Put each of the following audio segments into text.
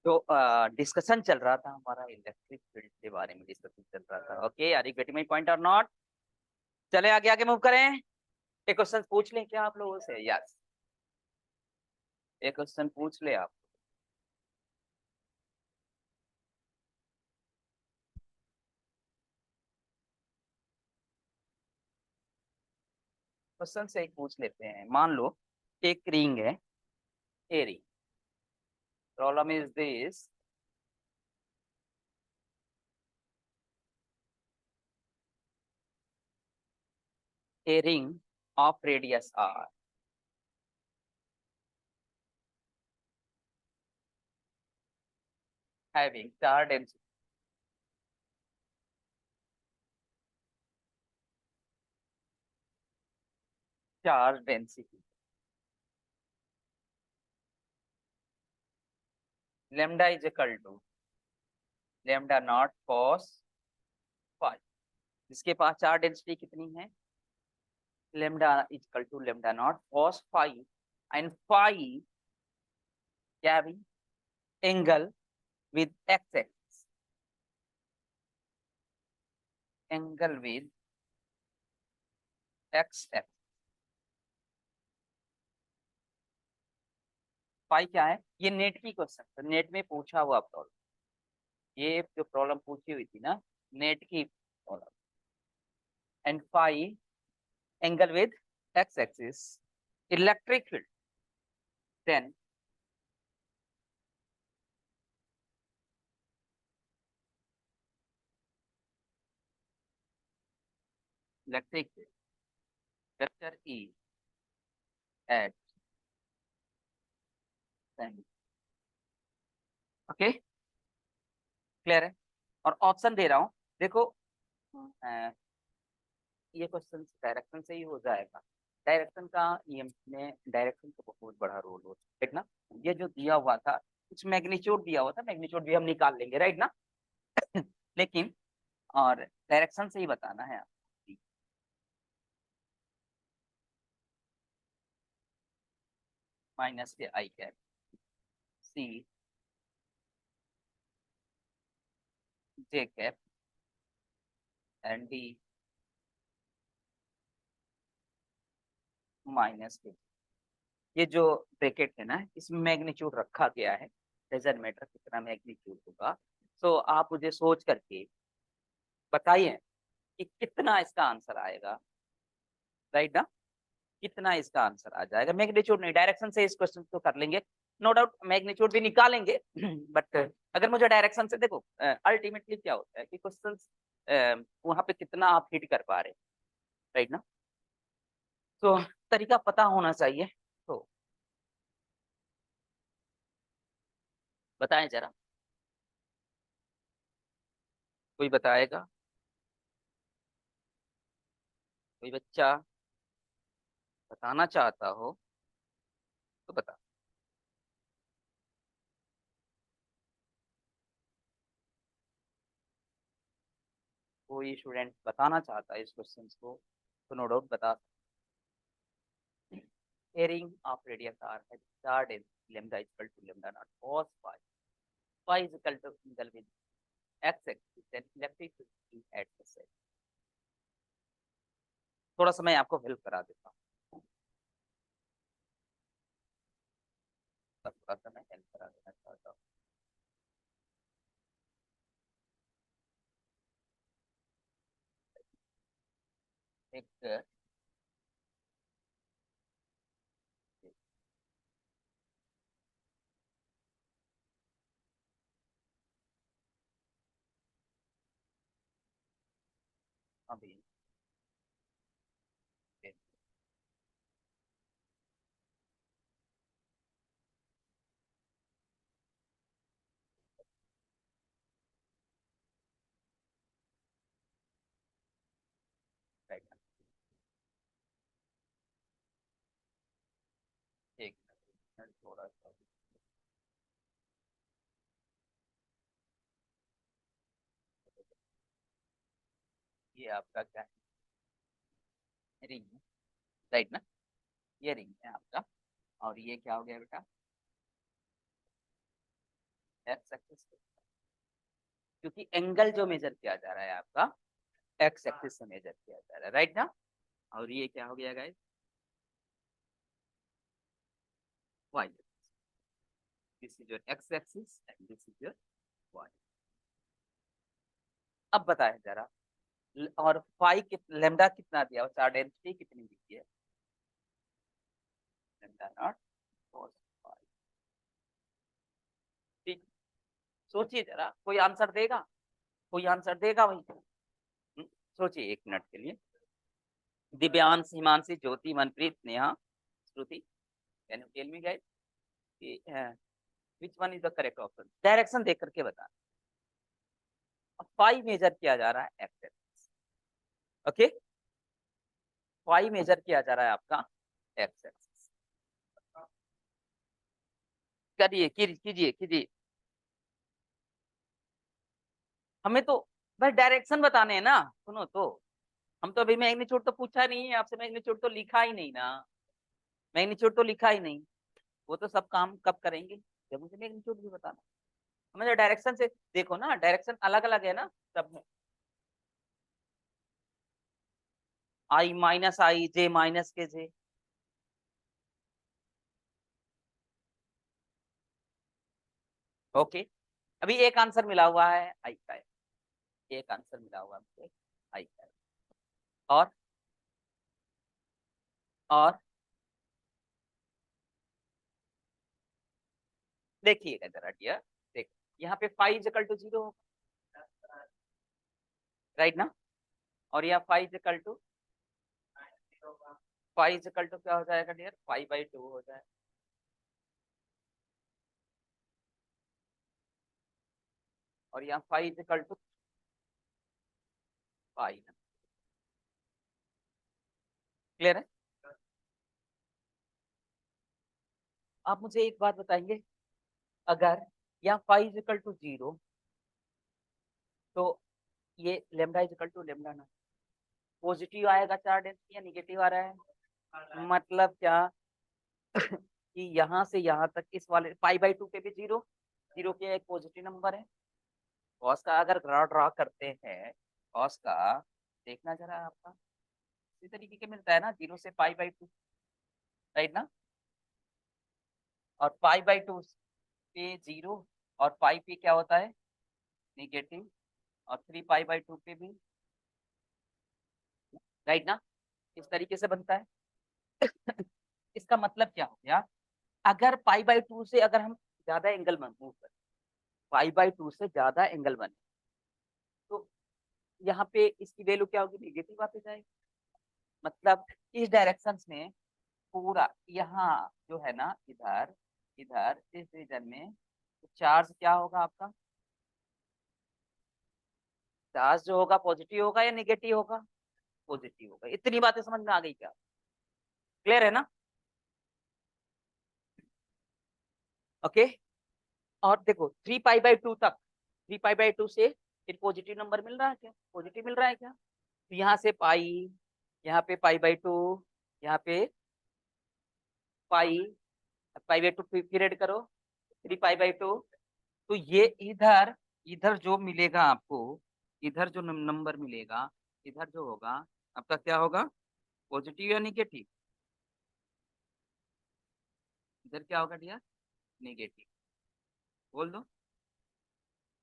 तो डिस्कशन चल रहा था हमारा इलेक्ट्रिक फील्ड के बारे में डिस्कशन चल रहा था। Okay, are you getting my point और नॉट? चले आगे आगे मूव करें। एक क्वेश्चन पूछ लें क्या आप लोगों से? यस, एक क्वेश्चन पूछ ले आप। क्वेश्चन से एक पूछ लेते हैं। मान लो एक रिंग है, a ring. Problem is this, a ring of radius r having charge density lambda is equal to lambda naught cos phi, जिसके पास चार्ज डेंसिटी कितनी है? lambda is equal to lambda naught cos phi, and phi having angle with x-axis, angle with x-axis। phi क्या है? ये net की question, तो net में पूछा हुआ प्रॉब्लम, ये जो प्रॉब्लम पूछी हुई थी ना, नेट की problem. And phi angle with x-axis, electric field, then electric field vector E at then, okay, clear है? और ऑप्शन दे रहा हूँ, देखो ये क्वेश्चन डायरेक्शन से ही हो जाएगा। डायरेक्शन का EM में डायरेक्शन का बहुत बड़ा रोल होता है, ठीक ना? ये जो दिया हुआ था, कुछ मैग्नीट्यूड दिया हुआ था, मैग्नीट्यूड भी हम निकाल लेंगे, राइट ना? लेकिन और डायरेक्शन से ही बताना है आपको। Minus K I cap C J cap and D minus K. ये जो ब्रैकेट है ना, इसमें मैग्नीट्यूड रखा गया है, डजंट मैटर कितना मैग्नीट्यूड होगा। तो आप मुझे सोच करके बताइए कि कितना इसका आंसर आएगा, राइट ना? कितना इसका आंसर आ जाएगा? मैग्नीट्यूड नहीं, डायरेक्शन से इस क्वेश्चन को कर लेंगे। नो डाउट मैग्नीट्यूड भी निकालेंगे बट अगर मुझे डायरेक्शन से, देखो अल्टीमेटली क्या होता है कि क्वेश्चन वहां पे कितना आप हिट कर पा रहे, राइट ना? तो तरीका पता होना चाहिए। तो बताएं जरा, कोई बताएगा? कोई बच्चा बताना चाहता हो तो बता। कोई स्टूडेंट बताना चाहता है इस क्वेश्चन को तो नो डाउट बता सकते। A ring of radius r has charge density lambda is equal to lambda naught cos phi. Phi is equal to angle with x-axis, then electric field at the set। थोड़ा सा मैं आपको help करा देता हूँ, थोड़ा सा मैं हेल्प करा देना चाहता हूँ। एक अभी एक मिनट थोड़ा सा, ये आपका क्या है? रिंग, राइट ना? ये रिंग है आपका, और ये क्या हो गया बेटा? एक्स एक्सिस, क्योंकि एंगल जो मेजर किया जा रहा है आपका एक्स एक्सिस से मेजर किया जा रहा है, राइट ना। और ये क्या हो गया guys, Y, this is your X axis and this is your Y. अब बताएं जरा, और फाई लेमडा कितना दिया और चार डेंसिटी कितनी दी है, लेमडा नॉट cos phi। ठीक, सोचिए जरा, कोई आंसर देगा, कोई आंसर देगा वही। सोचिए एक मिनट के लिए। Divyansh, Himanshi, Jyoti, Manpreet, Neha, Shruti, can you tell me guys which one is the correct option? Direction देख करके बता। अब फाई मेजर किया जा रहा है X axis, okay, phi measure किया जा रहा है आपका एक्स एक्सिस। करिए, कीजिए कीजिए। हमें तो बस डायरेक्शन बताने हैं ना, सुनो तो। हम तो अभी मैग्नीट्यूड तो पूछा नहीं है आपसे, मैग्नीट्यूड तो लिखा ही नहीं ना, मैग्नीट्यूड तो लिखा ही नहीं। वो तो सब काम कब करेंगे, जब मुझे मैग्नीट्यूड भी बताना। हमें तो डायरेक्शन से देखो ना, डायरेक्शन अलग अलग है ना सब में। आई माइनस आई, जे माइनस के जे। ओके, अभी एक आंसर मिला हुआ है आई का है, एक आंसर मिला हुआ है मुझे आई का है। और देखिएगा जरा डियर, देख, यहाँ पे five is equal to zero, right ना। और यहाँ five is equal to, five is equal to क्या हो जाएगा डियर, 5/2 हो जाएगा। और यहाँ five is equal to five. Clear है? आप मुझे एक बात बताएंगे, अगर यहाँ five is equal to zero, तो ये lambda is equal to lambda ना, पॉजिटिव आएगा चार डेंसिटी या निगेटिव आ रहा है, मतलब क्या कि यहाँ से यहाँ तक इस वाले 5/2 पे भी जीरो, जीरो के एक पॉजिटिव नंबर है। कॉस का अगर ड्रा करते हैं, कॉस का देखना जरा आपका इसी तरीके के मिलता है ना, 0 से π/2, राइट ना। और π/2 पे जीरो, और पाई पे क्या होता है, निगेटिव, और 3π/2 पे भी, राइट ना। इस तरीके से बनता है। इसका मतलब क्या हो गया, अगर π/2 से अगर हम ज्यादा एंगल में मूव करें, π/2 से ज्यादा एंगल बने, तो यहाँ पे इसकी वैल्यू क्या होगी, निगेटिव आती जाएगी। मतलब इस डायरेक्शन में पूरा यहाँ जो है ना, इधर इधर इस रीजन में चार्ज क्या होगा आपका, चार्ज जो होगा पॉजिटिव होगा या निगेटिव होगा, पॉजिटिव होगा। इतनी बातें समझ में आ गई क्या? क्लियर है ना? ओके। और देखो 3π/2 तक, 3π/2 से फिर पॉजिटिव नंबर मिल रहा है क्या, पॉजिटिव मिल रहा है क्या? तो यहाँ से पाई, यहाँ पे π/2, यहाँ पे पाई, π/2 पीरियड करो, 3π/2। तो ये इधर, इधर जो मिलेगा आपको, इधर जो नंबर मिलेगा, इधर जो होगा आपका क्या होगा, पॉजिटिव या निगेटिव? इधर क्या होगा डियर, निगेटिव। बोल दो,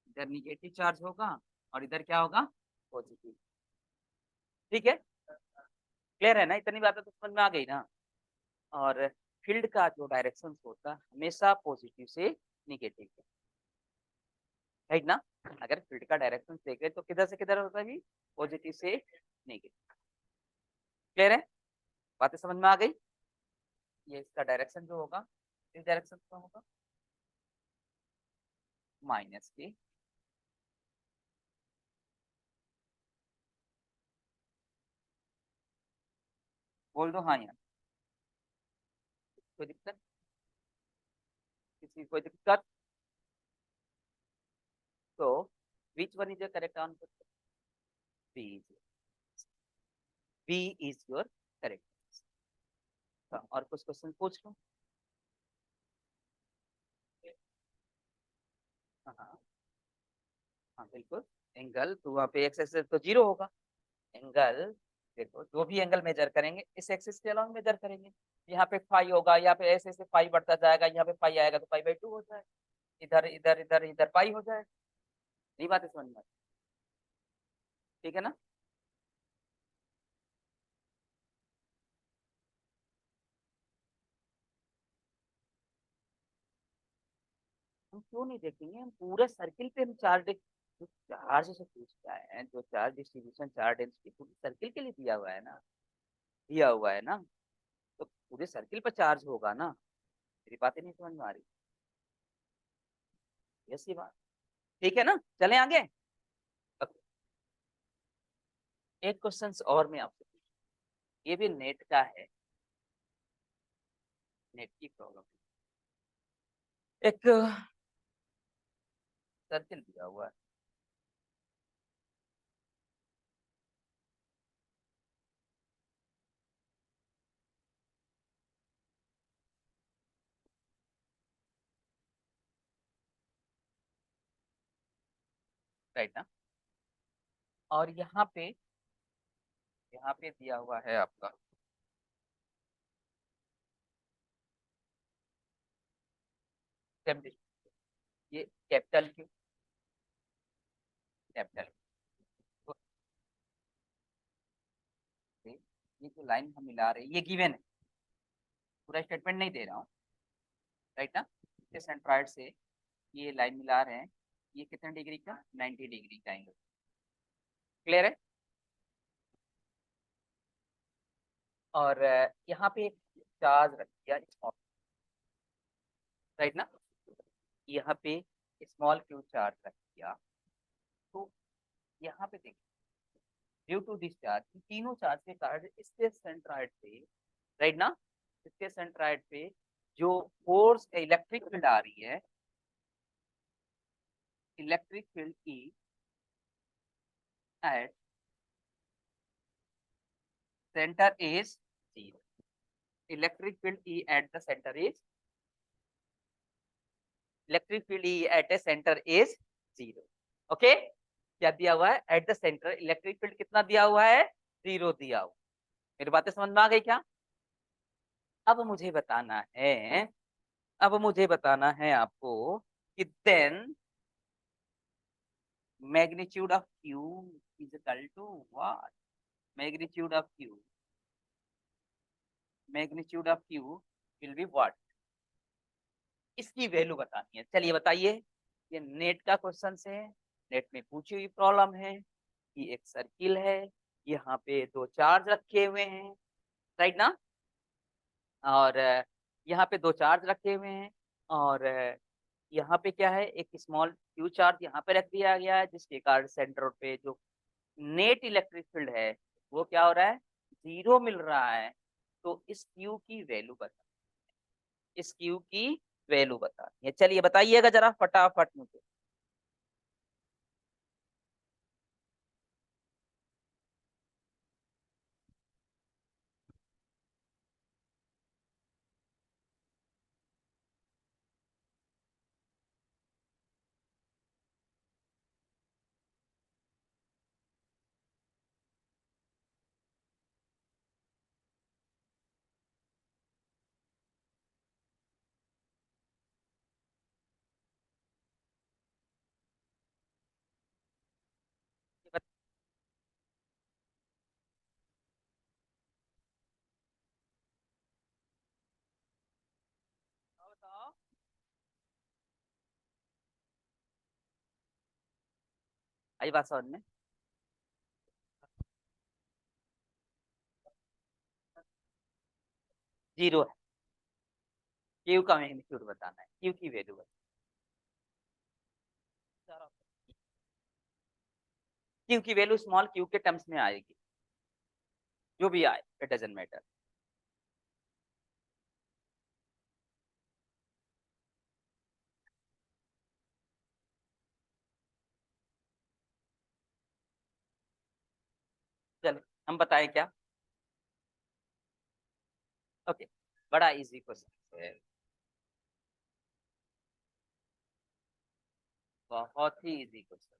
इधर निगेटिव चार्ज होगा और इधर क्या होगा, पॉजिटिव। ठीक है, क्लियर है ना? इतनी बातें तो समझ में आ गई ना। और फील्ड का जो डायरेक्शन होता है हमेशा पॉजिटिव से निगेटिव, राइट ना। अगर फील्ड का डायरेक्शन देखे तो किधर से किधर होता है, पॉजिटिव से नेगेटिव। क्लियर है? बातें समझ में आ गई। ये इसका डायरेक्शन जो होगा, इस डायरेक्शन का होगा माइनस के, बोल दो हाँ यार, कोई दिक्कत, किसी कोई दिक्कत? तो which one is the correct answer? B is, B is your correct. और कुछ क्वेश्चन पूछ लो। हाँ बिल्कुल, एंगल तो वहाँ पे एक्स एक्सिस तो 0 होगा। एंगल देखो जो भी एंगल मेजर करेंगे इस एक्सिस के अलोंग मेजर करेंगे। यहाँ पे फाई होगा, यहाँ पे ऐसे-ऐसे फाई बढ़ता जाएगा, यहाँ पे पाई आएगा तो पाई/2 हो जाएगा। इधर, इधर, इधर, इधर पाई हो जाएगा। यही बात है समझ में आई, ठीक है ना? हम क्यों नहीं देखेंगे, हम पूरे सर्किल पे हम चार्ज जो चार्ज से पूछता है, जो चार्ज डिस्ट्रीब्यूशन चार्ज डेंसिटी पूरी सर्किल के लिए दिया हुआ है ना, दिया हुआ है ना, तो पूरे सर्किल पर चार्ज होगा ना। मेरी बातें नहीं समझ में आ रही? यस ये बात, ठीक है ना? चलें आगे? अब एक क्वेश्चन और मैं आपसे पूछूं, ये भी नेट का है, नेट की प्रॉब्लम। एक सर्किल दिया हुआ है, राइट ना? और यहाँ पे दिया हुआ है आपका ये कैपिटल क्यू, कैपिटल तो ये जो लाइन हम मिला रहे हैं ये गिवन है, पूरा स्टेटमेंट नहीं दे रहा हूँ, राइट ना? इस सेंट्रॉइड से ये लाइन मिला रहे हैं, ये कितने डिग्री का, 90 डिग्री का एंगल, क्लियर है? और यहाँ पे एक चार्ज रख दिया, राइट ना? यहाँ पे स्मॉल क्यू चार्ज रख दिया, तो यहाँ पे देखिए ड्यू टू दिस चार्ज, तीनों चार्ज के कारण इसके सेंट्रॉइड पे, राइट ना, इसके सेंट्रॉइड पे जो फोर्स इलेक्ट्रिक फील्ड आ रही है, इलेक्ट्रिक फील्ड की at center is 0, electric field E at the center is, electric field E at A center is 0, okay? क्या दिया हुआ है? At the center electric field कितना दिया हुआ है? 0 दिया हुआ। मेरी बातें समझ में आ गई क्या? अब मुझे बताना है, अब मुझे बताना है आपको कि then magnitude of Q is equal to what? Magnitude of Q, magnitude of Q will be what? इसकी वैल्यू बतानी है। चलिए बताइए, ये नेट का क्वेश्चन है, नेट में पूछी हुई प्रॉब्लम है कि एक सर्किल है, यहाँ पे दो चार्ज रखे हुए हैं, राइट ना? और यहाँ पे दो चार्ज रखे हुए हैं, और यहाँ पे क्या है, एक स्मॉल क्यू चार्ज यहाँ पे रख दिया गया है, जिसके कारण सेंटर पे जो नेट इलेक्ट्रिक फील्ड है वो क्या हो रहा है? 0 मिल रहा है। तो इस क्यू की वैल्यू बता, इस क्यू की वैल्यू बतानी है। चलिए बताइएगा जरा फटाफट मुझे। बताओ बताओ। आई बात समझ में? 0 है, क्यू का मैग्नीट्यूड बताना है, क्यू की वैल्यू बताना है। क्यू की वैल्यू स्मॉल क्यू के टर्म्स में आएगी, जो भी आए इट डजंट मैटर। चलो हम बताएं क्या? ओके, बड़ा इजी क्वेश्चन है, बहुत ही इजी क्वेश्चन।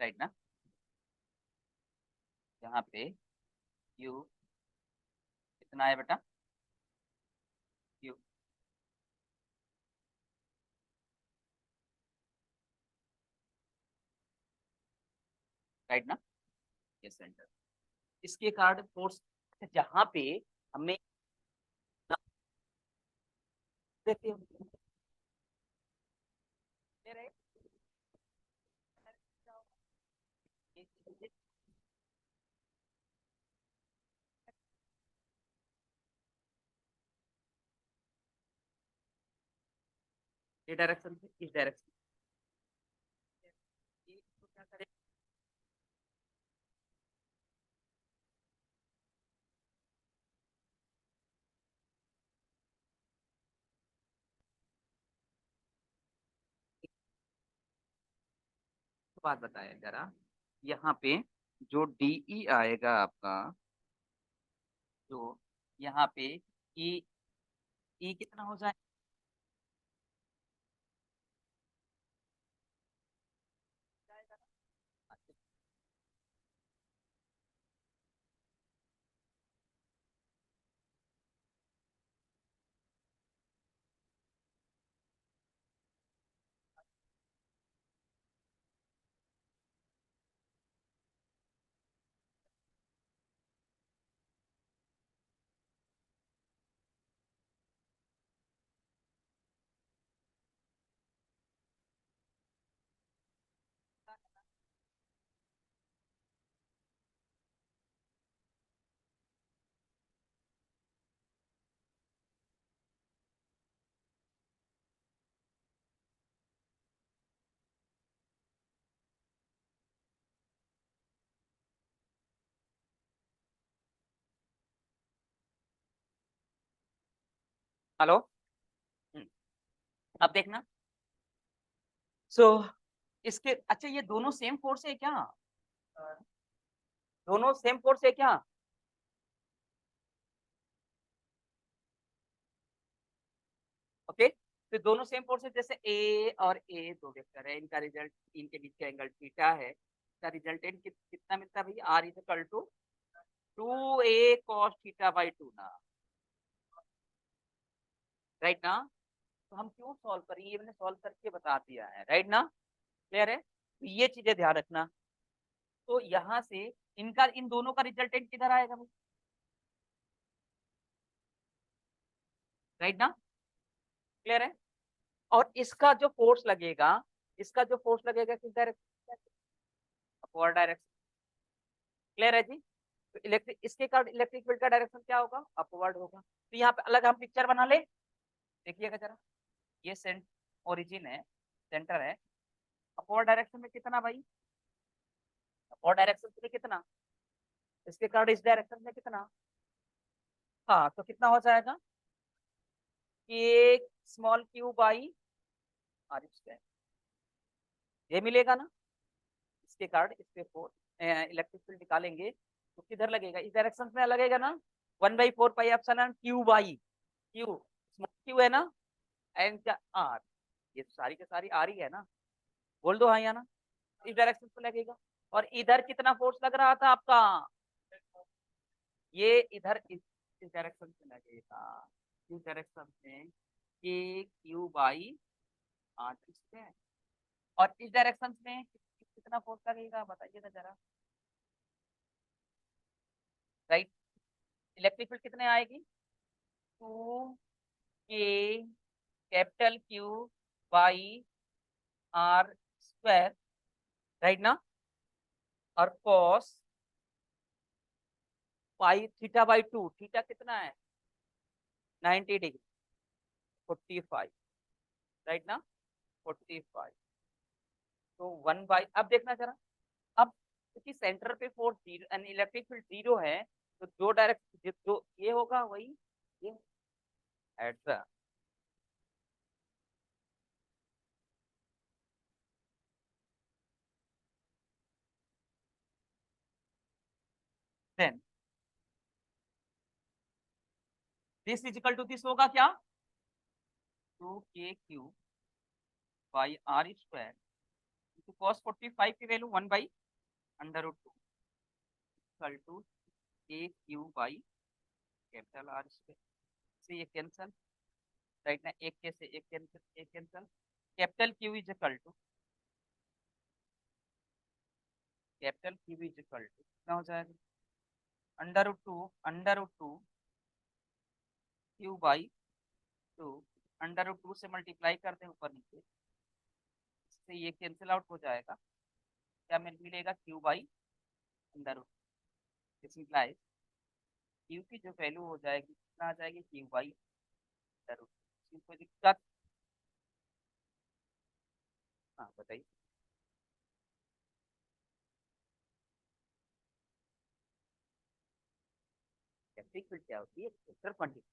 राइट ना। यहाँ पे यू कितना है बेटा, यू, राइट ना, ये सेंटर, इसके कार्ड फोर्स जहाँ पे हमें देखते हो ये डायरेक्शन से इस डायरेक्शन, तो क्या करें, तो बात बताया जरा, यहाँ पे जो डीई आएगा आपका, तो यहाँ पे ई, ई कितना हो जाए, हेलो। हम्म, अब देखना, सो इसके अच्छा ये दोनों सेम फोर्स है क्या, दोनों सेम फोर्स है क्या, ओके, तो दोनों सेम फोर्स है, जैसे ए और ए दो वेक्टर है, इनका रिजल्ट, इनके बीच का एंगल थीटा है, इसका रिजल्टेंट कितना मिलता है भैया, R is equal to 2a cos theta by 2 ना, राइट ना, तो हम क्यों सॉल्व करेंगे, ये मैंने सॉल्व करके बता दिया है, राइट ना, क्लियर है, तो ये चीजें ध्यान रखना, तो यहाँ से इनका इन दोनों का रिजल्टेंट किधर आएगा भाई, राइट ना, क्लियर है, और इसका जो फोर्स लगेगा, इसका जो फोर्स लगेगा किस डायरेक्शन, अपवर्ड डायरेक्शन, क्लियर है जी, तो इलेक्ट्रिक इसके कारण इलेक्ट्रिक फील्ड का डायरेक्शन क्या होगा, अपवर्ड होगा, तो यहाँ पे अलग हम पिक्चर बना ले, देखिएगा जरा, ये सेंट ओरिजिन है, सेंटर है, अपवर्ड डायरेक्शन में कितना भाई, अपवर्ड डायरेक्शन में कितना, इसके कारण इस डायरेक्शन में कितना, हाँ तो कितना हो जाएगा, कि small Q by R square, ये मिलेगा ना, इसके कारण इस पे फोर इलेक्ट्रिक फील्ड निकालेंगे तो किधर लगेगा, इस डायरेक्शन में लगेगा ना, 1/4 pi epsilon Q by Q, small Q है ना, एंड क्या आर, ये तो सारी के सारी आर ही है ना, बोल दो हाँ या ना, इस डायरेक्शन में लगेगा, और इधर कितना फोर्स लग रहा था आपका, ये इधर इस डायरेक्शन में लगेगा, इस डायरेक्शन में कि क्यू बाई आर स्क्वायर, और इस डायरेक्शन में कितना फोर्स लगेगा बताइए ना जरा, राइट, इलेक्ट्रिक फील्ड कितने आएगी, 2k capital Q by R square, right ना, और cos pi theta by 2, theta कितना है 90 डिग्री, 45, राइट ना, 45, तो 1/, अब देखना जरा, अब क्योंकि सेंटर पे force zero and electric field zero है, तो जो डायरेक्ट जो ये होगा वही ये at the, then this is equal to this होगा क्या, 2k³ by R square into cos 45 की value 1/√2 equal to k³ by capital R square. से ये कैंसल, राइट ना, एक के से एक कैंसिल, एक cancel, capital Q is equal to कितना हो जाएगा, √2 क्यू बाई 2, √2 से मल्टीप्लाई करते हैं ऊपर नीचे, इससे ये कैंसिल आउट हो जाएगा, क्या मिलेगा, Q by √2। This implies Q की जो वैल्यू हो जाएगी कितना आ जाएगी, क्यू बाई √2। कोई दिक्कत, हाँ बताइए। इलेक्ट्रिक फील्ड क्या होती है, वेक्टर क्वांटिटी,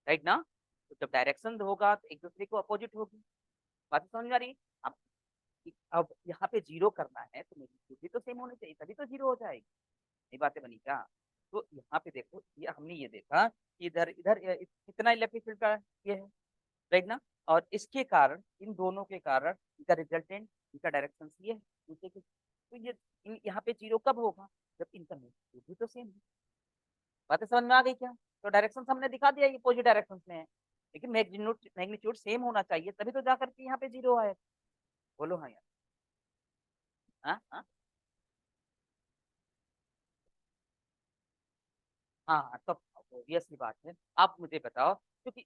राइट ना। तो जब डायरेक्शन होगा तो एक दूसरे को अपोजिट होगी, बात समझ में आ रही है। अब यहाँ पे जीरो करना है तो मैग्नीट्यूड भी तो सेम होनी चाहिए, तभी तो जीरो हो जाएगी, ये बातें बनी क्या। तो यहाँ पे देखो, ये हमने ये देखा कि इधर इधर कितना इलेक्ट्रिक फील्ड का ये है, राइट ना। और इसके कारण, इन दोनों के कारण इनका रिजल्टेंट, इनका डायरेक्शन ये है नीचे के, तो ये यहाँ पे जीरो कब होगा, जब इनका मैग्नीट्यूड भी तो सेम है। बातें समझ में आ गई क्या। तो डायरेक्शन हमने दिखा दिया ये अपोजिट डायरेक्शन में है, लेकिन मैग्नीट्यूड सेम होना चाहिए, तभी तो जाकर के यहाँ पे जीरो आए। बोलो हाँ यार, हाँ हाँ हाँ हाँ, तो ऑब्वियस सी बात है। आप मुझे बताओ, क्योंकि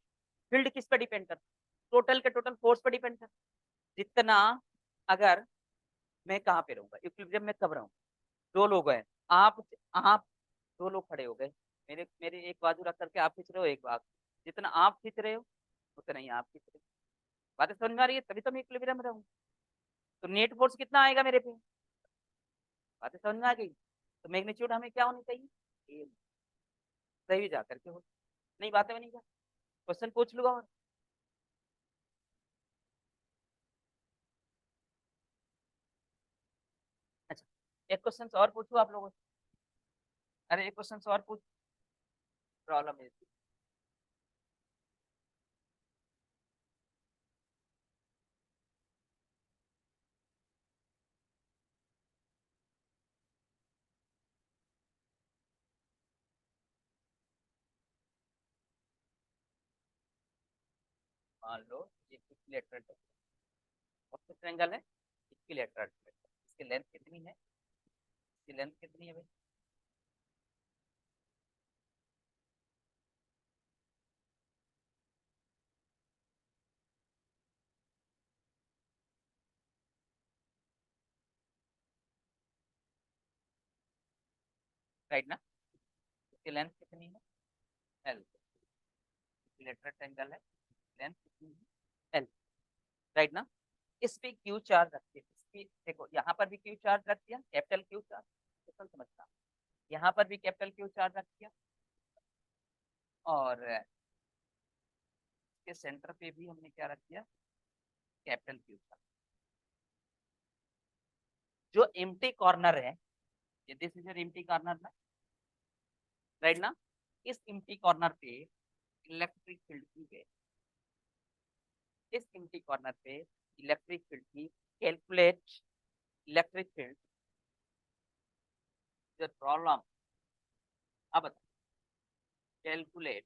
फील्ड किस पर डिपेंड करता है, टोटल के टोटल फोर्स पर डिपेंड करता है। जितना, अगर मैं कहाँ पे रहूंगा, इक्विलिब्रियम में कब रहूंगा, दो लोग हैं, आप दो लोग खड़े हो गए, मेरे मेरे एक बाजू रख करके आप खींच रहे हो एक बाजू, जितना आप खींच रहे हो उतना ही आप खींच रहे हो। बातें समझ में आ रही है, तभी तो मैं इक्विलिब्रियम में रहूंगा। तो नेट फोर्स कितना आएगा मेरे पे, बातें समझ में आ गई। तो मैग्नीट्यूड हमें क्या होनी चाहिए, सही जा करके हो, नहीं बातें बनी क्या, क्वेश्चन पूछ लूंगा और अच्छा, एक क्वेश्चन और पूछूं आप लोगों से, अरे एक क्वेश्चन और पूछ, प्रॉब्लम है, मान लो ये इक्विलेटरल है, और किस ट्रायंगल है, इक्विलेटरल, इसकी लेंथ कितनी है, इसकी लेंथ कितनी है भाई, राइट ना, इसकी लेंथ कितनी है, एल, इक्विलेटरल ट्रायंगल है, लेंथ कितनी है, एल, राइट ना। इस पे क्यू चार्ज रखिए, इसकी देखो यहाँ पर भी क्यू चार्ज रख दिया, कैपिटल क्यू चार्ज, क्वेश्चन समझना, यहाँ पर भी कैपिटल क्यू चार्ज रख दिया, और इसके सेंटर पे भी हमने क्या रख दिया, कैपिटल क्यू चार्ज। जो एम्प्टी कॉर्नर है, ये this is your empty corner ना, राइट ना, इस एम्प्टी कॉर्नर पे इलेक्ट्रिक फील्ड की है, इस एम्प्टी कॉर्नर पे इलेक्ट्रिक फील्ड की, कैलकुलेट इलेक्ट्रिक फील्ड, जो प्रॉब्लम, अब बताओ, calculate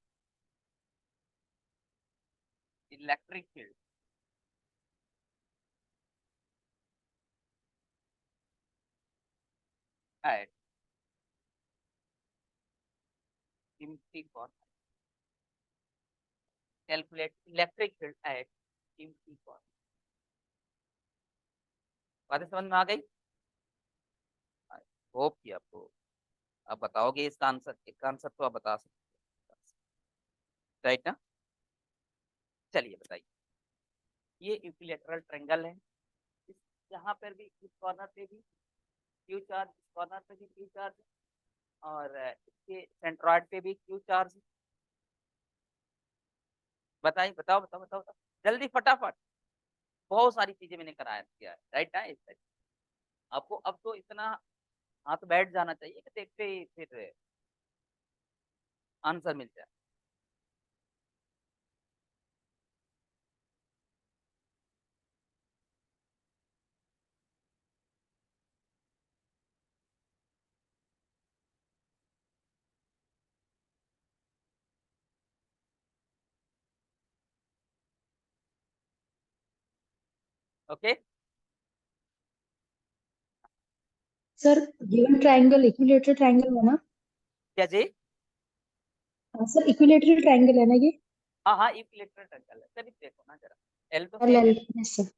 electric field at empty corner, calculate electric field at empty corner. बातें समझ में आ गई, होप कि आपको, आप बताओगे इसका आंसर, इसका आंसर तो आप बता सकते, राइट ना। चलिए बताइए, ये इक्विलेटरल ट्रायंगल है, इस, यहाँ पर भी, इस कॉर्नर पे भी क्यू चार्ज, इस कॉर्नर पे भी क्यू चार्ज, और इसके सेंट्रॉइड पे भी क्यू चार्ज। बताइए, बताओ बताओ बताओ बताओ, जल्दी फटाफट, बहुत सारी चीजें मैंने कराया किया है, राइट ना, आपको अब तो इतना हाँ तो बैठ जाना चाहिए कि देखते ही फिर आंसर मिल जाए। Okay. Sir given triangle equilateral triangle है ना? क्या जी? हाँ सर, इक्विलेटरल ट्राइंगल है ना ये? हाँ हाँ, इक्विलेटरल ट्रायंगल है। चलिए देखो ना जरा, एल तो एल सेम एल, है ना, yes sir.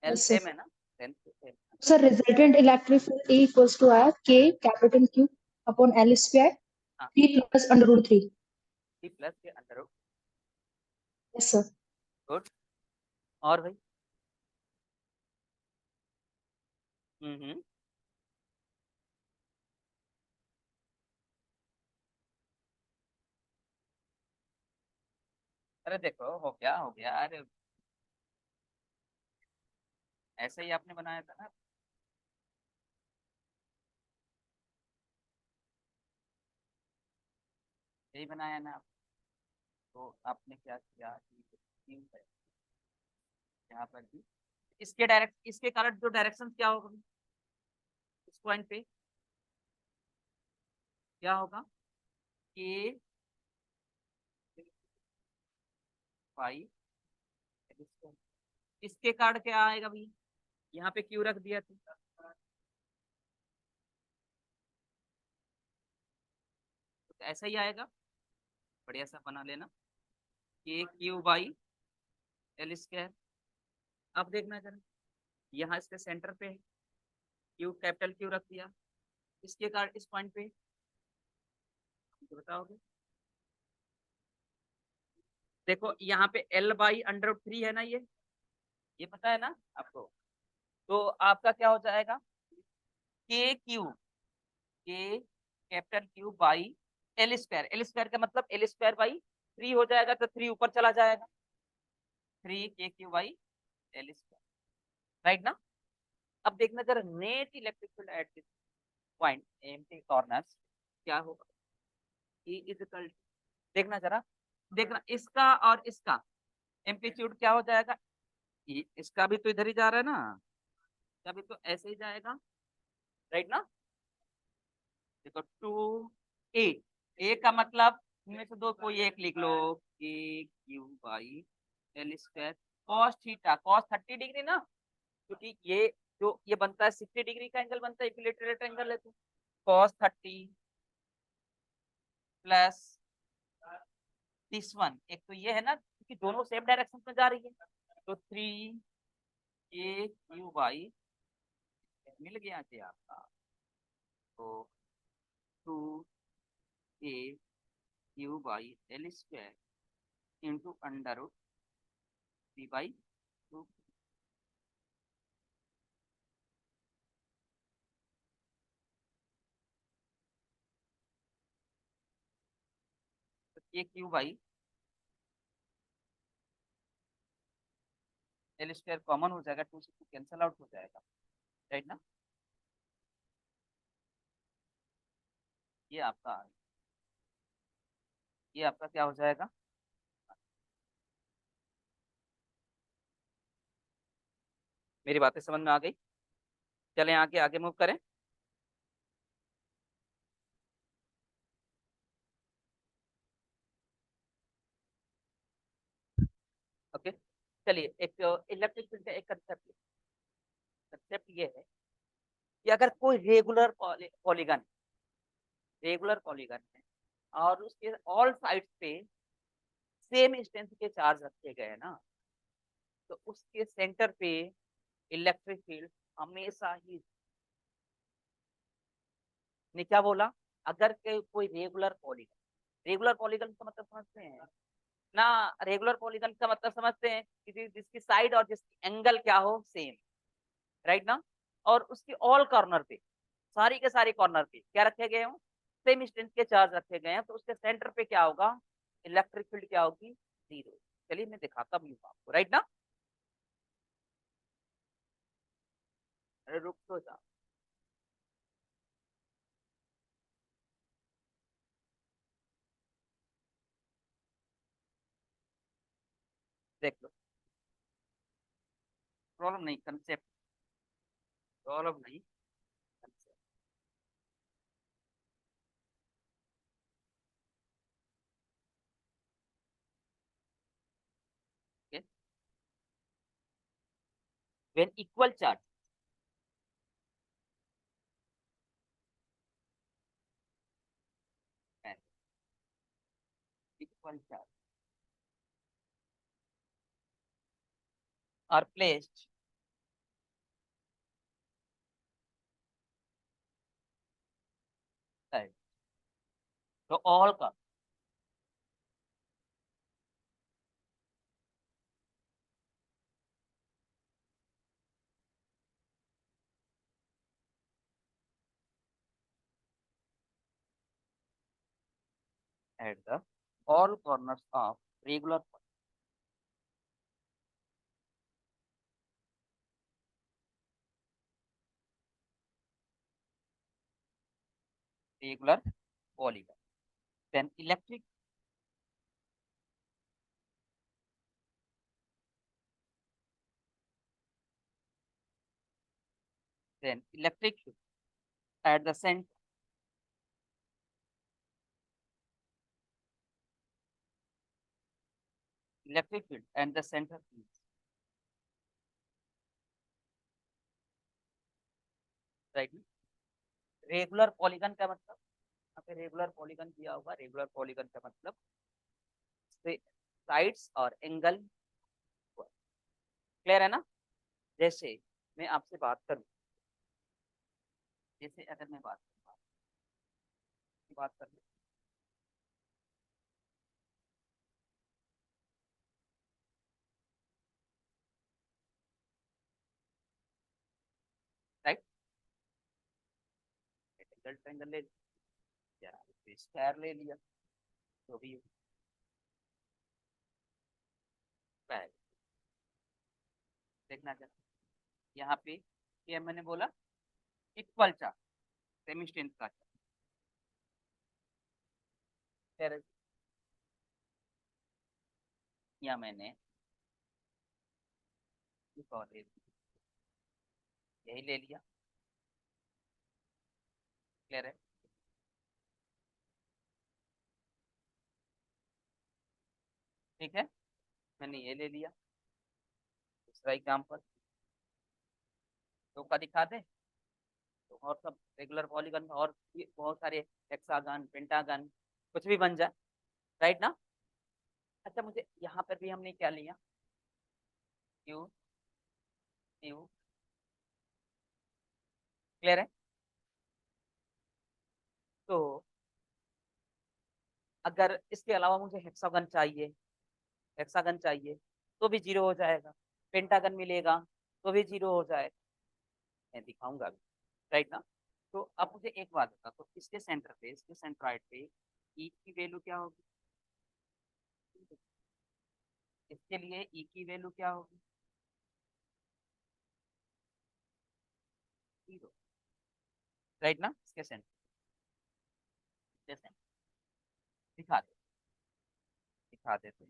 L yes same sir. है ना, लेंथ तो सेम है। Sir resultant electric field E equals to R K capital Q upon L square हाँ, 3 plus under root 3। C plus K under root. Yes sir. Good. और भाई? हम्म। अरे देखो, हो गया, अरे ऐसे ही आपने बनाया था ना। यही बनाया ना आप। तो आपने क्या किया कि तीन है यहाँ पर भी, इसके डायरेक्ट, इसके कारण जो डायरेक्शन क्या होगा इस पॉइंट पे, क्या होगा कि फाइव, इसके कारण क्या आएगा भाई, यहाँ पे क्यू रख दिया तो ऐसा ही आएगा। बढ़िया सा बना लेना, के क्यू बाई एल स्क्वायर। अब देखना जरा, यहाँ इसके सेंटर पे क्यू, कैपिटल क्यू रख दिया, इसके कारण इस पॉइंट पे तो बताओगे। देखो यहाँ पे L by under root three है ना, ये पता है ना आपको। तो आपका क्या हो जाएगा, के क्यू, के capital Q by L square. L square का मतलब एल स्क्वायर बाई थ्री हो जाएगा, तो थ्री ऊपर चला जाएगा, थ्री के Q by L square, right ना। अब देखना जरा, net electric field at this point empty corners क्या होगा, E इज इक्वल, देखना जरा, देखना इसका और इसका एम्पलीट्यूड क्या हो जाएगा। इसका भी तो इधर ही जा रहा है ना, इसका भी तो ऐसे ही जाएगा, राइट ना। देखो टू ए, ए का मतलब इनमें से दो कोई एक लिख लो, A Q by L square cos theta, cos 30 degree ना, क्योंकि ये जो ये बनता है 60 डिग्री का एंगल बनता है इक्विलेटरल एंगल है, तो कॉस 30 प्लस दिस वन, एक तो ये है ना क्योंकि दोनों सेम डायरेक्शन में जा रही है, तो थ्री ए क्यू बाई मिल गया जी आपका, तो two A Q by L square into under root three by two. A Q by L square common हो जाएगा, टू से टू कैंसल आउट हो जाएगा, राइट ना। ये आपका, ये आपका क्या हो जाएगा, मेरी बातें समझ में आ गई। चलें आगे, आगे मूव करें। ओके, चलिए एक इलेक्ट्रिक फील्ड का एक कंसेप्ट, कंसेप्ट ये है कि अगर कोई रेगुलर पॉलीगन, रेगुलर पॉलीगन है और उसके ऑल साइड्स पे सेम डिस्टेंस के चार्ज रखे गए हैं ना, तो उसके सेंटर पे इलेक्ट्रिक फील्ड हमेशा ही, ने क्या बोला, अगर कोई रेगुलर पॉलीगन, रेगुलर पॉलीगन का मतलब समझते हैं ना, रेगुलर पॉलीगन का मतलब समझते हैं कि जिसकी साइड और जिसकी एंगल क्या हो सेम, राइट ना। और उसकी ऑल कॉर्नर पे, सारी के सारे कॉर्नर पे क्या रखे गए हो, सेम डिस्टेंस के चार्ज रखे गए हैं, तो उसके सेंटर पे क्या होगा, इलेक्ट्रिक फील्ड क्या होगी, जीरो। चलिए मैं दिखाता भी हूँ आपको, राइट ना। अरे रुक तो जा, देख लो, प्रॉब्लम नहीं कंसेप्ट, प्रॉब्लम नहीं concept. When equal charge, equal charge are placed right, तो all का at the all corners of regular polygon, then electric field at the center, electric field and the center is right. Regular polygon का मतलब, यहाँ पे regular polygon दिया होगा, regular polygon का मतलब साइड्स और एंगल क्लियर है ना। जैसे मैं आपसे बात करूं, जैसे अगर मैं बात कर लूं, राइट, एंगल ट्रायंगल ले लिया, स्क्वायर ले लिया, तो भी पहले देखना चाहिए यहाँ पे ये मैंने बोला इक्वल चार्ज सेमी स्ट्रेंथ का चार्ज, या मैंने यही ले लिया, क्लियर है। ठीक है, मैंने ये ले लिया, दूसरा एग्जाम्पल तो का दिखा दे, तो और सब रेगुलर पॉलीगन और भी बहुत सारे हेक्सागन पेंटागन कुछ भी बन जाए, राइट ना। अच्छा मुझे यहाँ पर भी हमने क्या लिया, क्यू क्यू, क्लियर है। तो अगर इसके अलावा मुझे हेक्सागन चाहिए, हेक्सागन चाहिए तो भी जीरो हो जाएगा, पेंटागन मिलेगा तो भी जीरो हो जाएगा, मैं दिखाऊंगा अभी, राइट ना। तो अब मुझे एक बात बता, तो इसके सेंटर पे, इसके सेंट्रॉइड पे ई की वैल्यू क्या होगी, इसके लिए ई की वैल्यू क्या होगी, जीरो, राइट ना। इसके सेंटर, इसके सेंटर दिखा दे, दिखा दे तो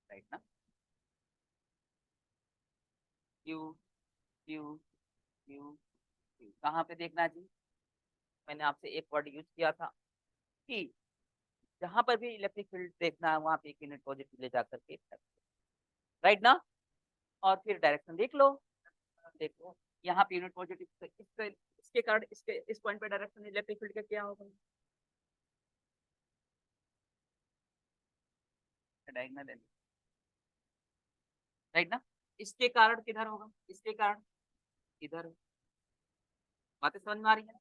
राइट ना। क्यू क्यू क्यू क्यू कहाँ पे देखना है जी, मैंने आपसे एक वर्ड यूज किया था कि जहां पर भी इलेक्ट्रिक फील्ड देखना है वहां पे एक यूनिट पॉजिटिव ले जाकर के, राइट ना। और फिर डायरेक्शन देख लो, देखो यहाँ पे यूनिट पॉजिटिव, इसके कारण इसके इस पॉइंट पे डायरेक्शन इलेक्ट्रिक फील्ड का क्या होगा, डायगोनल, राइट ना। इसके कारण किधर होगा, इसके कारण इधर, बातें समझ में आ रही है।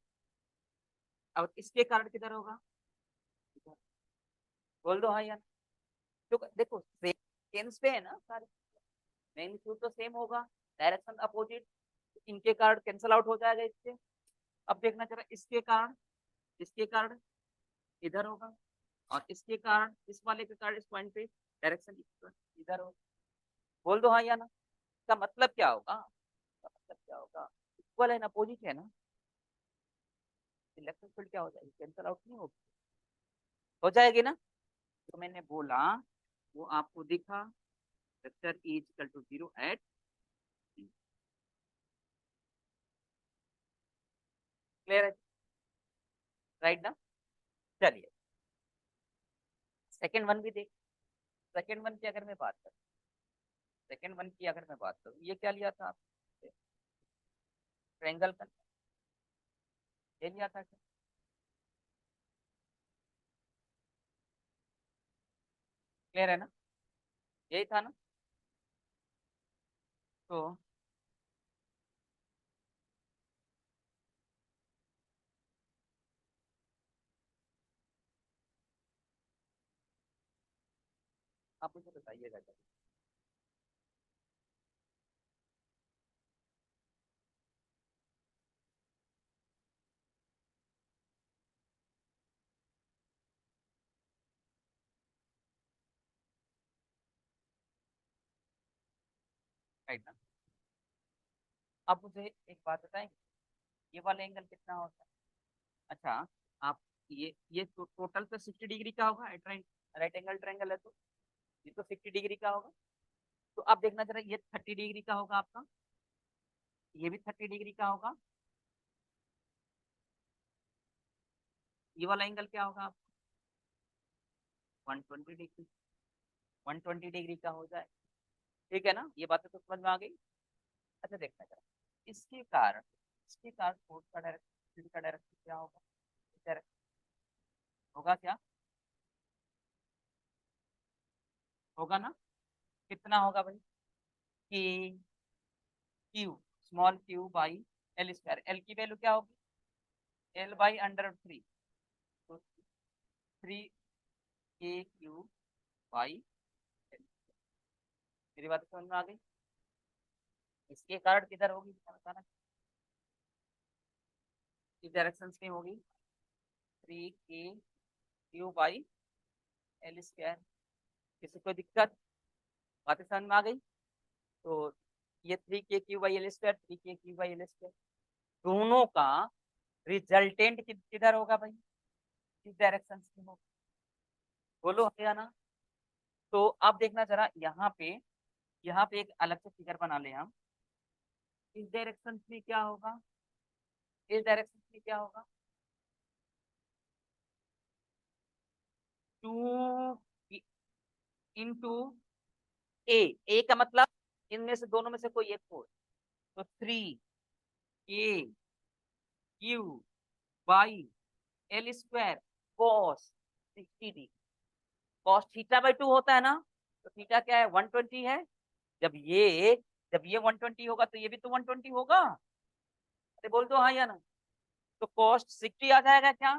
अब इसके कारण किधर होगा, इधर, बोल दो हाँ यार। तो देखो सेंस पे है ना सारे, मैग्नीट्यूड तो सेम होगा, डायरेक्शन अपोजिट, इनके कारण कैंसल आउट हो जाएगा इससे। अब देखना चला इसके कारण इधर होगा, और इसके कारण इस वाले के कारण इस पॉइंट पे डायरेक्शन इधर होगा, बोल दो हाँ या ना। इसका मतलब क्या होगा, इसका मतलब क्या होगा, इक्वल है ना, अपोजिट है ना, इलेक्ट्रिक फील्ड क्या हो जाएगी, कैंसल आउट नहीं होगी, हो जाएगी ना। तो मैंने बोला वो आपको दिखा, vector E equal to 0 at, clear है, राइट ना। चलिए सेकेंड वन भी देख, सेकेंड वन की अगर मैं बात करूँ, सेकेंड वन की अगर मैं बात करूँ, ये क्या लिया था आपने, ट्रायंगल का, ये लिया था क्या? क्लियर है ना, यही था ना। तो आप मुझे बताइएगा क्या, राइट ना। आप मुझे एक बात बताएं, ये वाला एंगल कितना होता है। अच्छा, आप ये तो टोटल तो 60 डिग्री का होगा, राइट एंगल ट्रायंगल है तो ये तो 60 डिग्री का होगा। तो आप देखना जरा, ये 30 डिग्री का होगा आपका, ये भी 30 डिग्री का होगा, ये वाला एंगल क्या होगा आपका, 120 डिग्री, 120 डिग्री का हो जाए, ठीक है ना, ये बातें तो समझ में आ गई। अच्छा देखना जरा, इसके कारण, इसके कारण फोर्स का डायरेक्शन, फील्ड का डायरेक्शन क्या होगा, डायरेक्शन होगा क्या, होगा ना, कितना होगा भाई, कि Q, small Q by L square, L की वैल्यू क्या होगी, एल बाई अंडर 3, तो 3 k क्यू बाई एल, मेरी बात समझ में आ गई। इसके कारण किधर होगी बताना, इस डायरेक्शन में होगी, 3 k Q by L square, किसी कोई दिक्कत, बातें समझ में आ गई। तो ये 3 k Q by L square, 3 k Q by L square, दोनों का रिजल्टेंट किधर होगा भाई, किस डायरेक्शन में होगा, बोलो है ना। तो आप देखना जरा, यहाँ पे एक अलग से फिगर बना ले हम, इस डायरेक्शन में क्या होगा, इस डायरेक्शन में क्या होगा, 2 ए का मतलब इनमें से दोनों में से कोई एक हो, तो 3 k Q by L square cos 60 degree, cos theta होता है ना, तो थीटा क्या है, 120 है। जब ये जब ये 120 होगा तो ये भी तो 120 होगा, अरे बोल दो हाँ या ना। तो कॉस 60 आ जाएगा क्या,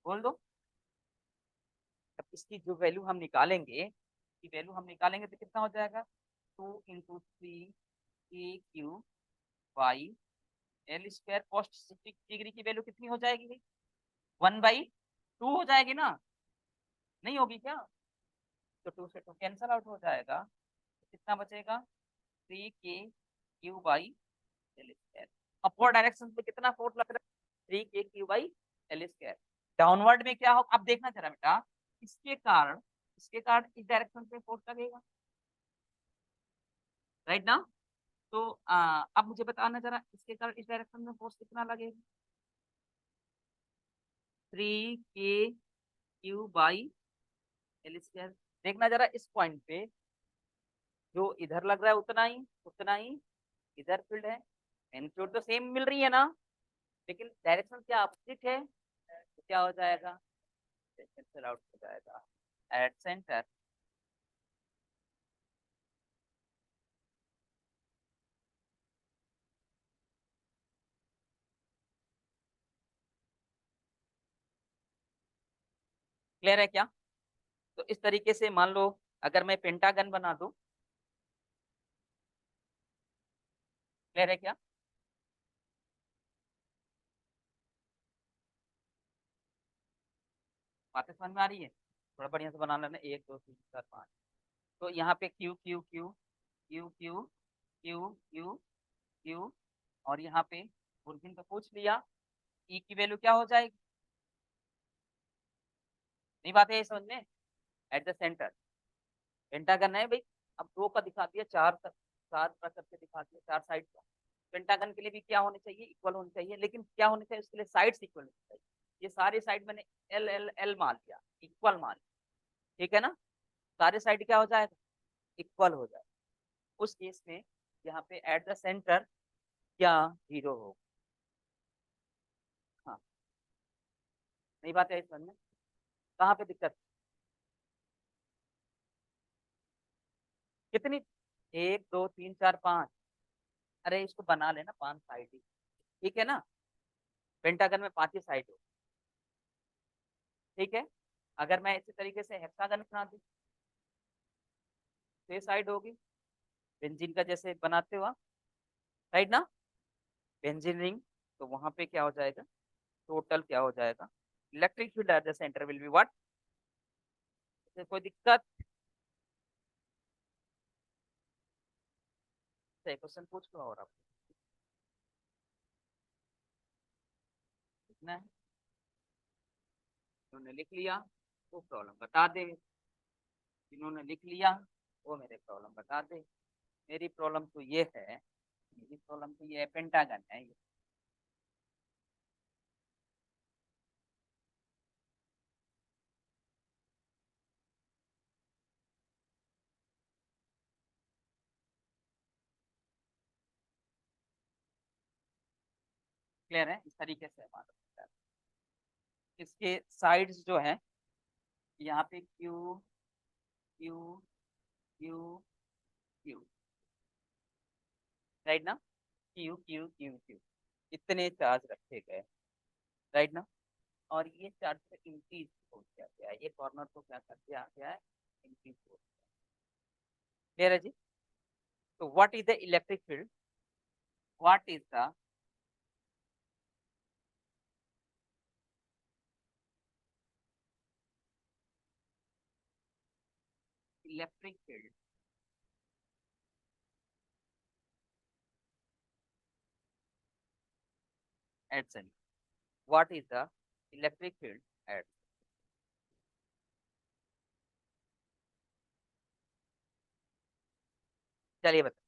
बोल दो। अब इसकी जो वैल्यू हम निकालेंगे, की वैल्यू हम निकालेंगे तो कितना हो जाएगा, 2 × 3 k Q by L square, cost 60 degree की वैल्यू कितनी हो जाएगी, 1/2 हो जाएगी ना, नहीं होगी क्या, तो 2 से 2 कैंसल आउट हो जाएगा, तो कितना बचेगा, 3 k Q by L square. Upward direction में कितना फोर्स लग रहा है, 3 k Q by L square. Downward में क्या हो, अब देखना जरा बेटा, इसके कारण इसके कारण इस डायरेक्शन पे फोर्स लगेगा, राइट ना। तो अब मुझे बताना जरा, इसके कारण इस डायरेक्शन में फोर्स कितना लगेगा, 3 k Q by L square. देखना जरा इस पॉइंट पे, जो इधर लग रहा है उतना ही इधर फील्ड है, एम्पलीट्यूड तो सेम मिल रही है ना, लेकिन डायरेक्शन क्या अपोजिट है, तो क्या हो जाएगा, कैंसिल आउट हो जाएगा एट सेंटर। क्लियर है क्या। तो इस तरीके से मान लो, अगर मैं पेंटागन बना दूं, क्लियर है क्या, बातें समझ में आ रही है, थोड़ा बढ़िया से बना लेना, 1 2 3 4 5। तो यहाँ पे Q Q Q Q Q Q Q Q, और यहाँ पे ओरिजिन तो पूछ लिया, ई की वैल्यू क्या हो जाएगी? नहीं बात है ये समझ में? एट द सेंटर पेंटागन है भाई। अब दो का दिखा दिया, चार का, चार का करके दिखा दिया, चार साइड का। पेंटागन के लिए भी क्या होने चाहिए? इक्वल होने चाहिए। लेकिन क्या होने चाहिए उसके लिए? साइड्स इक्वल होने चाहिए। ये सारे साइड मैंने एल एल एल मान लिया, इक्वल मान लिया, ठीक है ना? सारे साइड क्या हो जाएगा? इक्वल हो जाएगा। उस केस में यहाँ पे एट द सेंटर क्या जीरो हो? हाँ, नहीं बात है समझ में? कहाँ पे दिक्कत? कितनी? एक दो तीन चार पांच। अरे इसको बना लेना पांच साइड ही, ठीक है ना? पेंटागन में पांच ही साइड हो, ठीक है। अगर मैं इसी तरीके से हेक्सागन बना दूं, छह साइड होगी, बेंजीन का जैसे बनाते हो आप, राइट ना? Benzene ring. तो वहां पे क्या हो जाएगा? टोटल क्या हो जाएगा? Electric field at the centre will be what? कोई दिक्कत? क्वेश्चन पूछ लो और आप लिखना है। उन्होंने लिख लिया वो प्रॉब्लम बता दे। जिन्होंने लिख लिया वो मेरे प्रॉब्लम बता दे। मेरी प्रॉब्लम तो ये है, मेरी प्रॉब्लम तो ये है, पेंटागन है ये। क्लियर है? इस तरीके से हमारा होता है। इसके साइड्स जो है, यहाँ पे Q Q Q Q, right ना? क्यू क्यू क्यू क्यू, इतने चार्ज रखे गए, राइट ना? और ये चार्ज से इंक्रीज हो गया है, ये कॉर्नर को क्या कर दिया गया है? इंक्रीज हो गया। क्लियर है जी? तो what is the electric field? What is the electric field at centre? What is the electric field at? चलिए बता।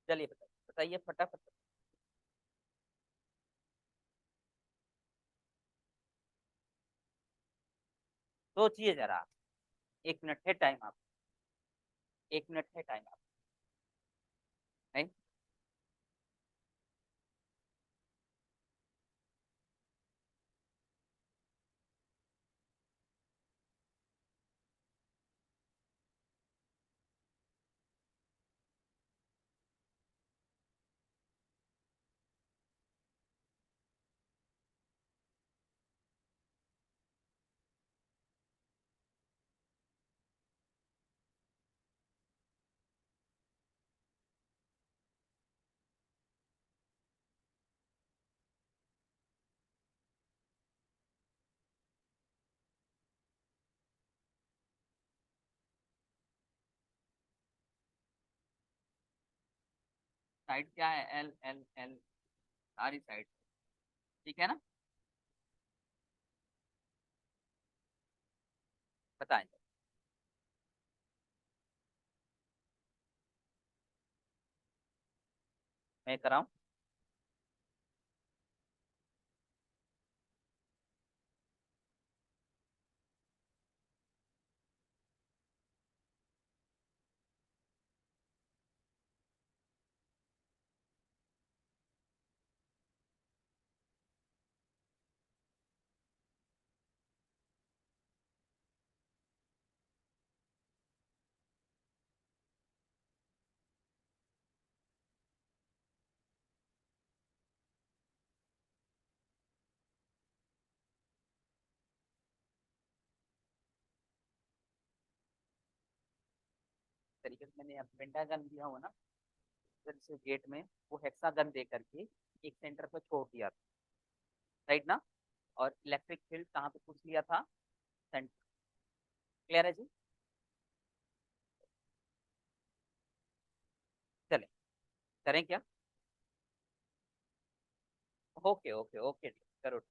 चलिए बताइए, बताइए फटाफट। सोचिए जरा, एक मिनट है टाइम आप, एक मिनट है टाइम आप, नहीं? साइड क्या है? एल एल एल, सारी साइड, ठीक है ना? बताएं। मैं कराऊं? तरीके से मैंने पेंटागन दिया हुआ ना, जैसे गेट में वो हेक्सागन दे करके एक सेंटर पर छोड़ दिया था, राइट ना। और इलेक्ट्रिक फील्ड कहाँ पे पूछ लिया था, सेंटर। क्लियर है जी। चले करें क्या? ओके ओके ओके, करो।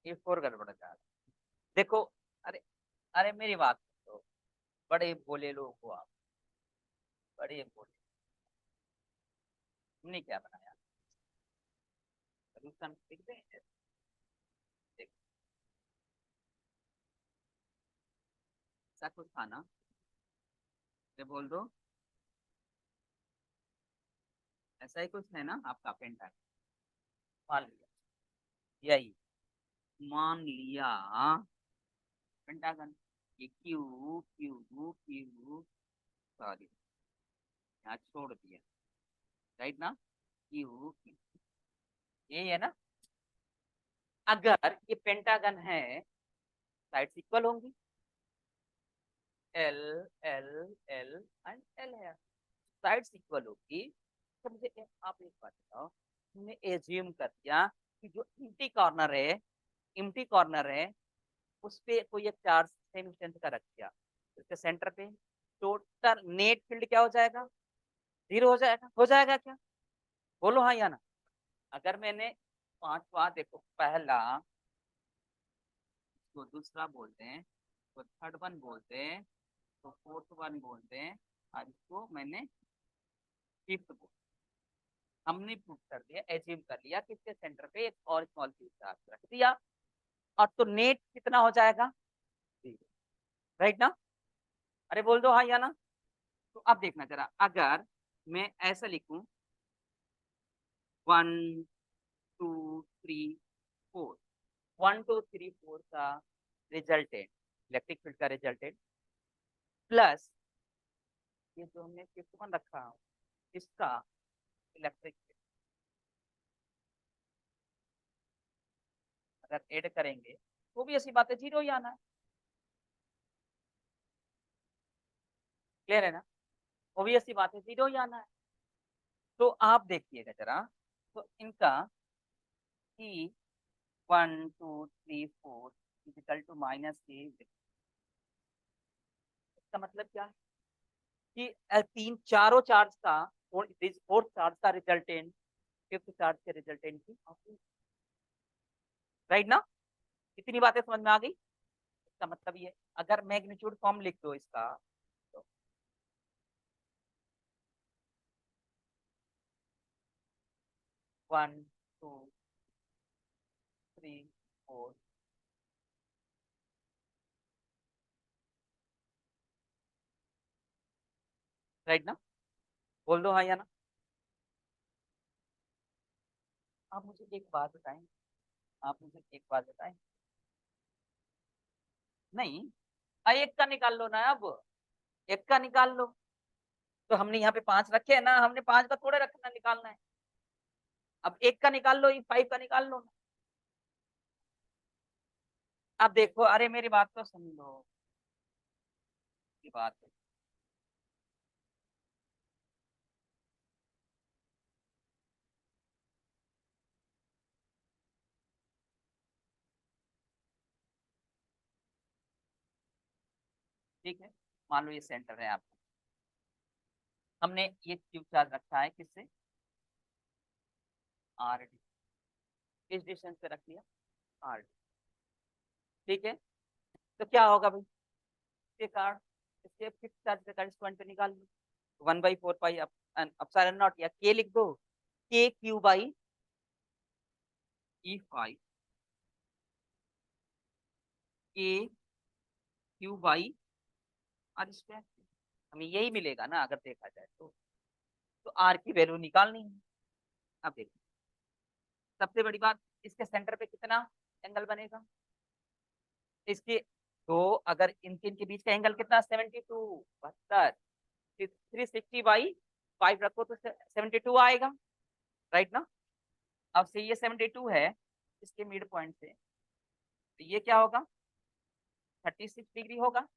ये फोर गड़बड़ जा रहा है। देखो, अरे अरे मेरी बात तो, बड़े भोले लोग हो आप, बड़े भोले। तुमने क्या बनाया, सोल्यूशन लिख दें? देखो, ऐसा कुछ था ना, ये बोल दो। ऐसा ही कुछ है ना आपका पेंटा, मान लिया, यही मान लिया पेंटागन, ये क्यू क्यू क्यू, सॉरी यहाँ छोड़ दिया, राइट ना, क्यू क्यू, यही है ना। अगर ये पेंटागन है, साइड्स इक्वल होंगी, L L L and L है, साइड्स इक्वल होगी। तो मुझे आप एक बात बताओ, हमने एज्यूम कर दिया कि जो इम्प्टी कॉर्नर है, इम्प्टी कॉर्नर है, उस पे कोई एक चार्ज सेम स्ट्रेंथ का रख दिया, उसके सेंटर पे टोटल नेट फील्ड क्या हो जाएगा, जीरो हो जाएगा क्या? बोलो हाँ या ना। अगर मैंने पांचवा, देखो पहला, तो दूसरा बोलते हैं, तो थर्ड वन बोलते हैं, तो फोर्थ वन बोलते हैं, और इसको मैंने फिफ्थ बोल, हमने प्रूव कर दिया, एज्यूम कर लिया कि इसके सेंटर पे एक और स्मॉल क्यूब चार्ज रख दिया, और तो नेट कितना हो जाएगा, राइट ना। अरे बोल दो हाँ या ना। तो अब देखना जरा, अगर मैं ऐसा लिखूं, 1 2 3 4, 1 2 3 4 का रिजल्टेंट, इलेक्ट्रिक फील्ड का रिजल्टेंट, प्लस ये जो हमने फिफ्थ वन रखा इसका इलेक्ट्रिक फील्ड, अगर ऐड करेंगे तो भी ऐसी बात है, जीरो ही आना है। क्लियर है ना, वो भी ऐसी बात है, जीरो ही आना है। तो आप देखिएगा जरा, तो इनका ई 1 2 3 4 इजिकल टू -a, इसका मतलब क्या है कि तीन चारों चार्ज का, फोर्थ चार्ज का रिजल्टेंट फिफ्थ चार्ज के रिजल्टेंट की, राइट ना। इतनी बातें समझ में आ गई। इसका मतलब ये, अगर मैग्नीट्यूड फॉर्म लिख दो इसका, तो 1 2 3 4, राइट ना। बोल दो हाँ या ना। आप मुझे एक बात बताएं, आप मुझे एक बात बताएं, नहीं, एक का निकाल लो ना, अब एक का निकाल लो। तो हमने यहाँ पे 5 रखे हैं ना, हमने 5 का थोड़े रखना, निकालना है। अब एक का निकाल लो, 5 का निकाल लो ना। अब देखो, अरे मेरी बात तो सुन लो, की बात है। ठीक है, मान लो ये सेंटर है आपका, हमने ये क्यूब चार्ज रखा है किससे, आर डी, किस डिस्टेंस पे रख लिया, आर डी। ठीक है, तो क्या होगा भाई, इसके कारण इसके फिक्स चार्ज के कारण पॉइंट पे निकाल लो 1/4 पाई अपसाइलन नॉट, या के लिख दो, के क्यू बाई E5 के क्यू बाई आर स्क्वायर। हमें यही मिलेगा ना अगर देखा जाए तो आर की वैल्यू निकालनी है। अब देखो सबसे बड़ी बात, इसके सेंटर पे कितना एंगल बनेगा, इसके दो, अगर इनके इनके बीच का एंगल कितना 72, 72, 360/5 रखो तो 72 आएगा, राइट ना। अब से ये 72 है इसके मिड पॉइंट से, तो ये क्या होगा 36 डिग्री होगा,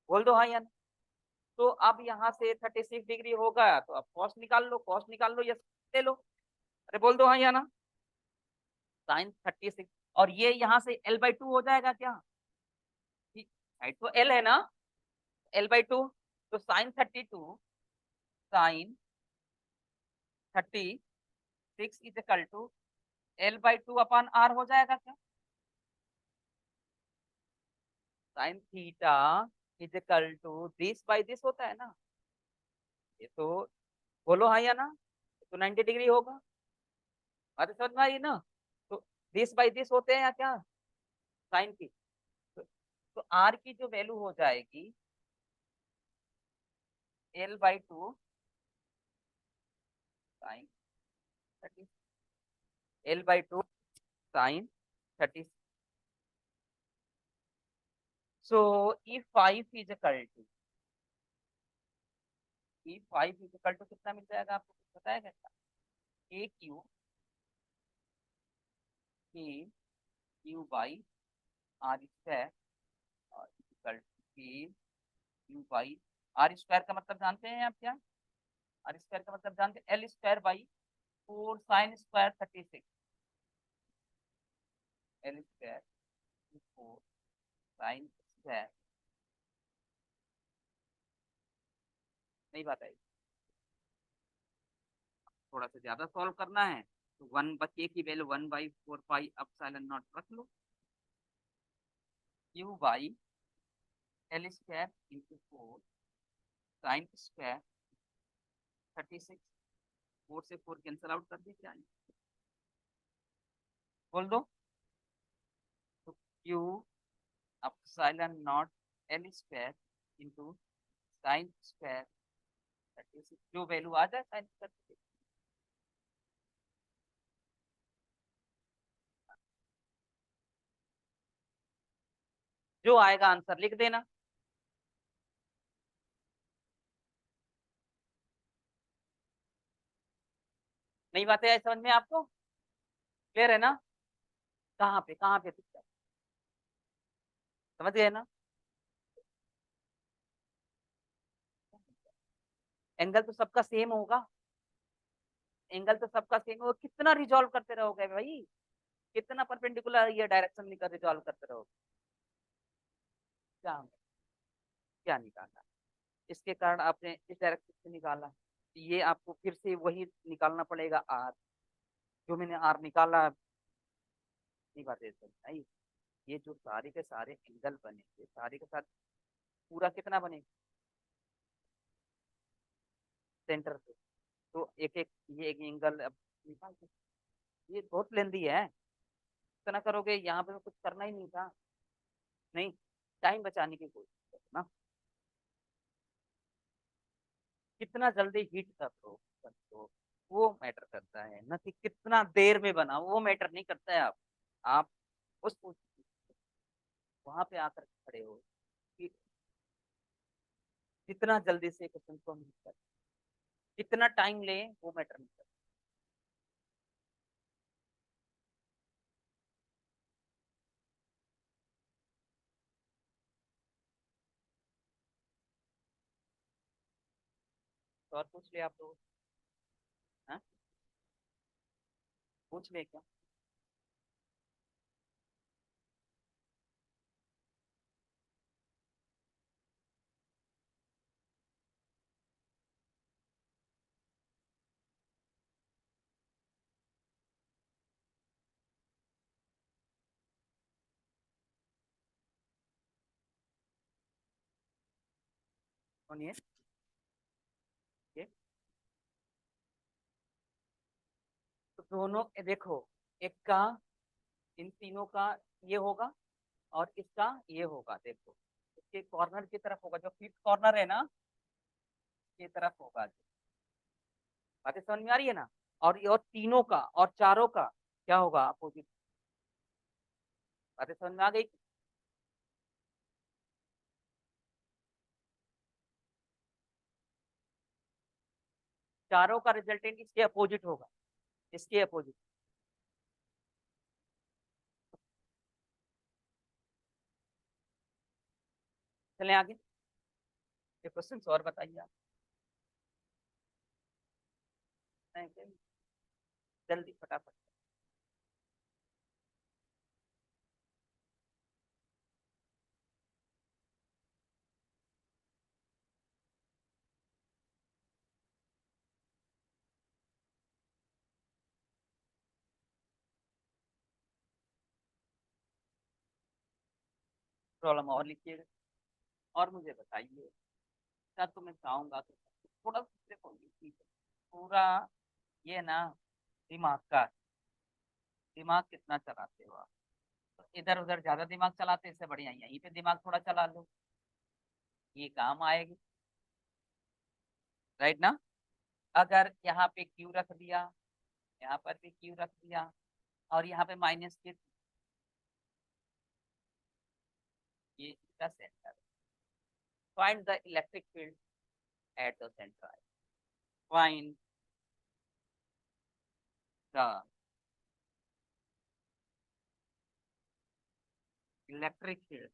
बोल दो हाँ या ना। तो अब यहाँ से 36 डिग्री होगा, तो अब कॉस निकाल लो, कॉस निकाल लो या ले लो, अरे बोल दो हाँ या ना। साइन 36, और ये यहाँ से L/2 हो जाएगा क्या, हाइट तो L है ना, L/2, तो sign 36 is equal to L/2/R हो जाएगा क्या, sine theta is equal to this by this होता है ना, ये तो बोलो हाँ या ना, तो 90 डिग्री होगा, बात समझ में आई ना। तो दिस बाई दिस होते हैं या क्या साइन की, तो आर की जो वैल्यू हो जाएगी L/2 sine 30, L/2 sine 30, so E5 is equal to E5 is equal to कितना मिल जाएगा आपको कुछ पता है क्या, के क्यू बाई आर स्क्वायर, और equal to K Q by R square का मतलब जानते हैं आप क्या, आर स्क्वायर का मतलब जानते हैं L² by 4 sine square 36, L² 4 sine square, नहीं बात आई, थोड़ा सा ज्यादा सॉल्व करना है तो वन बचे की वैल्यू 1/4 पाई अपसाइलन नॉट रख लो, Q by L² into 4 sine square 36, 4 से 4 कैंसिल आउट कर दे क्या बोल दो, तो Q epsilon not L² into sine square 36, जो वैल्यू आ जाए साइन स्क्वायर, जो आएगा आंसर लिख देना। नहीं बातें आई समझ में आपको, क्लियर है ना, कहाँ पे दिक्कत, समझ गए ना। एंगल तो सबका सेम होगा, एंगल तो सबका सेम होगा, कितना रिजॉल्व करते रहोगे भाई, कितना परपेंडिकुलर ये डायरेक्शन निकल रिजॉल्व करते रहोगे, क्या क्या निकाला, इसके कारण आपने इस डायरेक्शन से निकाला, ये आपको फिर से वही निकालना पड़ेगा आर, जो मैंने आर निकाला, नहीं बात है भाई, ये जो सारे के सारे एंगल बने सारे के साथ पूरा कितना बने सेंटर से, तो एक एक ये एक एंगल अब निकाल दो। ये बहुत लेंदी है, इतना करोगे यहाँ पे तो कुछ करना ही नहीं था, नहीं, टाइम बचाने की कोशिश करो ना, कितना जल्दी हिट कर दो वो मैटर करता है ना, कि कितना देर में बना वो मैटर नहीं करता है। आप उस वहां पे आकर खड़े हो कि जितना जल्दी से क्वेश्चन को हम hit करें, कितना टाइम ले वो मैटर नहीं करता। तो और पूछ ले आप लोग, हाँ पूछ ले क्या, सुनिए, तो दोनों देखो, एक का, इन तीनों का ये होगा और इसका ये होगा। देखो, इसके कॉर्नर की तरफ होगा, जो फिफ्थ कॉर्नर है ना, ये तरफ होगा। बातें समझ में आ रही है ना? और तीनों का और चारों का क्या होगा? अपोजिट। बातें समझ में आ गई? चारों का रिजल्टेंट इसके अपोजिट होगा, इसके अपोजिट। चलें आगे, ये क्वेश्चन और बताइए आप। जल्दी फटाफट। प्रॉब्लम और लिखिएगा और मुझे बताइए। सर तो मैं चाहूंगा कि थोड़ा सा देखो, पूरा ये ना, दिमाग का, दिमाग कितना चलाते हो आप? तो इधर उधर ज्यादा दिमाग चलाते, इससे बढ़िया यहीं पे दिमाग थोड़ा चला लो, ये काम आएगी। राइट ना? अगर यहाँ पे क्यू रख दिया, यहाँ पर भी क्यू रख दिया, और यहाँ पे माइनस के, ये इसका centre. Find the electric field at the centre. Find the electric field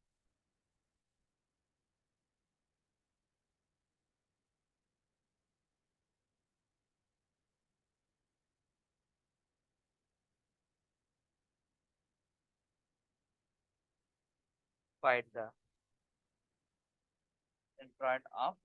find the centroid of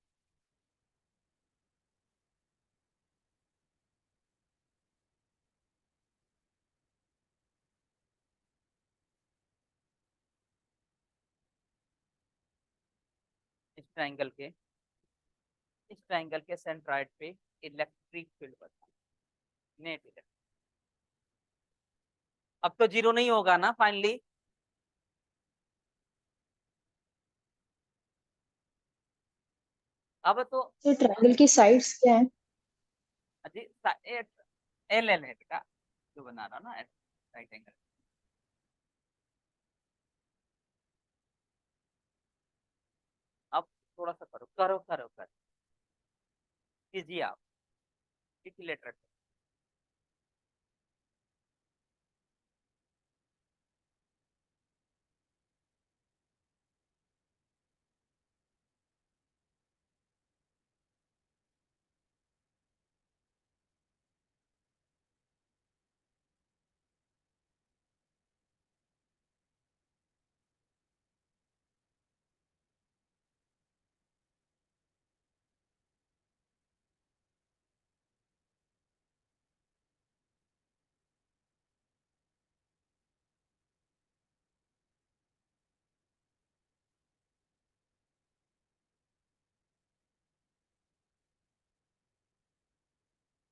इस ट्राइंगल के, इस ट्राइंगल के सेंट्रॉइड पे इलेक्ट्रिक फील्ड बताओ। Net electric. अब तो जीरो नहीं होगा ना फाइनली? अब तो तो ट्रायंगल की साइड्स क्या है? जी, एल एल है बेटा, जो बना रहा ना राइट एंगल। अब थोड़ा सा करो करो करो करो, कीजिए आप, इक्विलेटर।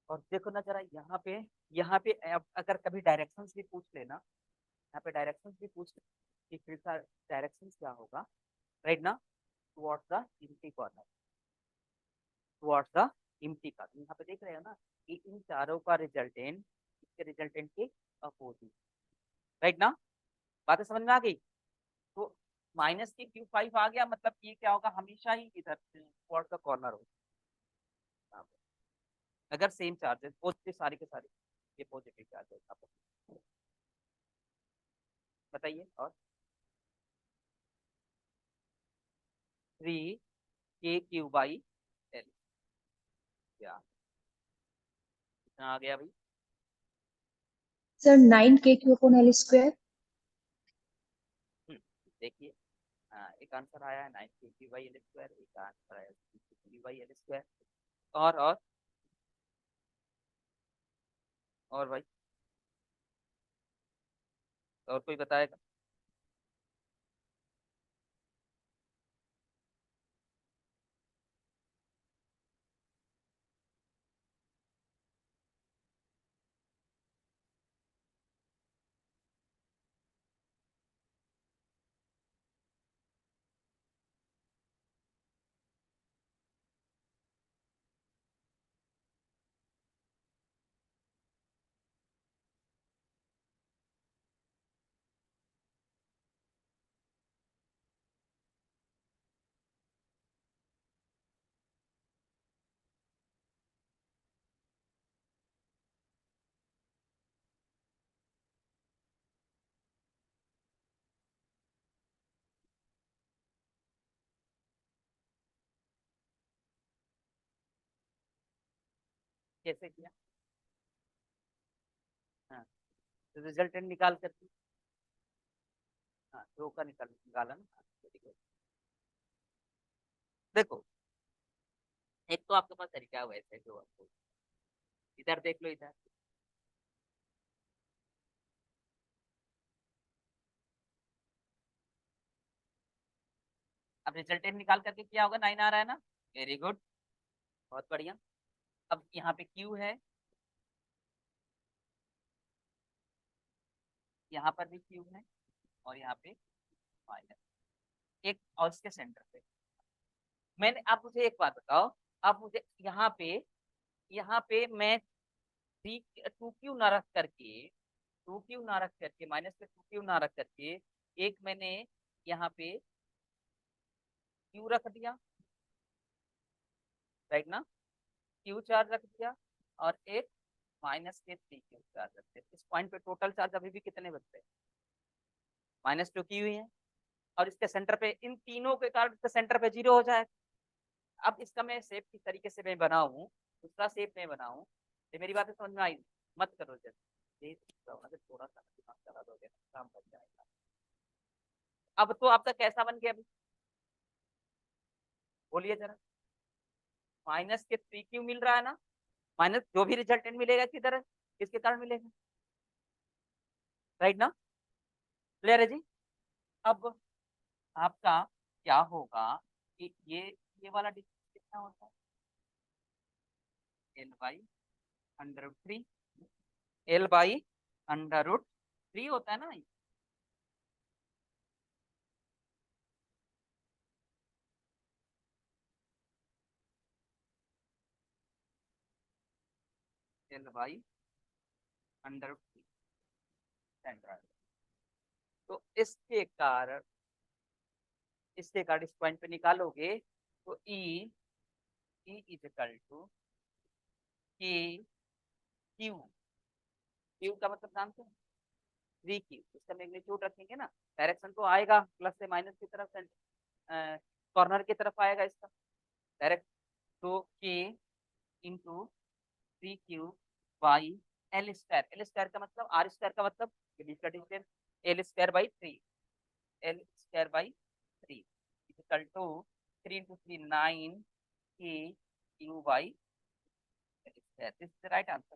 और देखो ना जरा यहाँ पे, यहाँ पे अगर कभी डायरेक्शंस भी पूछ लेना, यहाँ पे डायरेक्शंस भी पूछ ले कि फिर का डायरेक्शंस क्या होगा, राइट ना? Towards the empty corner, towards the empty corner. यहाँ पे देख रहे हो ना कि इन चारों का रिजल्टेंट इसके रिजल्टेंट के अपोजिट, राइट ना? बातें समझ में आ गई? तो माइनस के क्यू फाइव आ गया, मतलब ये क्या होगा, हमेशा ही इधर टुवर्ड्स द कॉर्नर होगा अगर सेम चार्जेस पॉजिटिव, सारे के सारे ये पॉजिटिव चार्जेस। आप बताइए। और 3 k/L, क्या कितना आ गया भाई? Sir 9 k/L²। देखिए, एक आंसर आया है 9 k/L², एक आंसर आया 3 k/L²। और भाई, और कोई बताएगा? कैसे किया? हाँ, तो रिजल्टेंट निकाल करके, हाँ, दो का निकाला ना, हाँ, very good। देखो, एक तो आपके पास तरीका है वैसे जो आपको, इधर देख लो इधर, अब रिजल्टेंट निकाल करके क्या होगा, 9 आ रहा है ना, वेरी गुड, बहुत बढ़िया। अब यहाँ पे क्यू है, यहाँ पर भी क्यू है, और यहाँ पे माइनस, एक और इसके सेंटर पे। मैंने, आप मुझे एक बात बताओ, आप मुझे यहाँ पे मैं थ्री, टू क्यू ना रख करके, टू क्यू ना रख करके, माइनस पे टू क्यू ना रख करके, एक मैंने यहाँ पे क्यू रख दिया, राइट ना, क्यू चार्ज रख दिया, और एक माइनस के थ्री क्यू चार्ज रख दिया। इस पॉइंट पे टोटल चार्ज अभी भी कितने बचते हैं, माइनस टू क्यू ही है, और इसके सेंटर पे, इन तीनों के कारण इसके सेंटर पे जीरो हो जाएगा। अब इसका मैं शेप किस तरीके से मैं बनाऊं, दूसरा शेप मैं बनाऊं, ये मेरी बातें समझ में आई? मत करो जैसे, अगर थोड़ा सा दिमाग चला दोगे काम बच जाएगा। अब तो आपका कैसा बन गया अभी, बोलिए जरा, माइनस के थ्री क्यू मिल रहा है ना, माइनस जो भी रिजल्टेंट मिलेगा किधर, किसके कारण मिलेगा, राइट ना, क्लियर है जी? अब आपका क्या होगा कि ये वाला डिस्टेंस कितना होता है, L by under root three, L by under root three होता है ना, L by under root three central. तो इसके कारण इस पॉइंट पे निकालोगे, तो E is equal to K Q, Q का मतलब जानते हैं, थ्री क्यू, इसका मैग्नीट्यूड रखेंगे ना, डायरेक्शन तो आएगा प्लस से माइनस की तरफ, कॉर्नर की तरफ आएगा इसका डायरेक्ट, तो K into three Q by L square, L square का मतलब, आर स्क्वायर का मतलब ये बीच का distance, L square by three, L square by three equal to three into three nine K Q by L square, this is the right answer,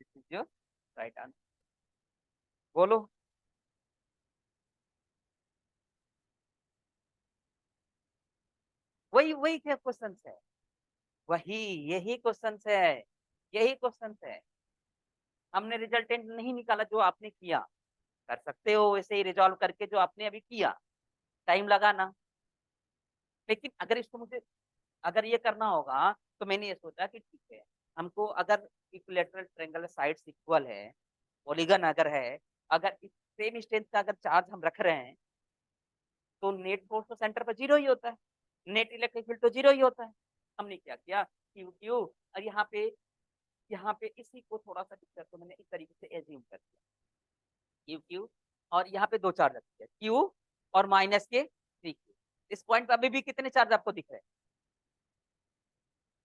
this is your right answer, बोलो। वही वही क्या question है, वही, यही question है, यही question है। हमने रिजल्टेंट नहीं निकाला जो आपने किया, कर सकते हो वैसे ही रिजॉल्व करके जो आपने अभी किया, टाइम लगा ना, लेकिन अगर इसको मुझे, अगर ये करना होगा, तो मैंने ये सोचा कि ठीक है, हमको अगर इक्विलेटरल ट्रायंगल साइड्स इक्वल है, पॉलीगन अगर है, अगर इस सेम स्ट्रेंथ का अगर चार्ज हम रख रहे हैं, तो नेट फोर्स तो सेंटर पर जीरो ही होता है, नेट इलेक्ट्रिक फील्ड तो जीरो ही होता है। हमने क्या किया, क्यू क्यू, और यहाँ पे इसी को थोड़ा सा डिस्टर्ब, तो मैंने इस तरीके से एज्यूम कर दिया, क्यू क्यू, और यहाँ पे दो चार्ज रख दिया, क्यू और माइनस के थ्री क्यू। इस पॉइंट पे अभी भी कितने चार्ज आपको दिख रहे हैं,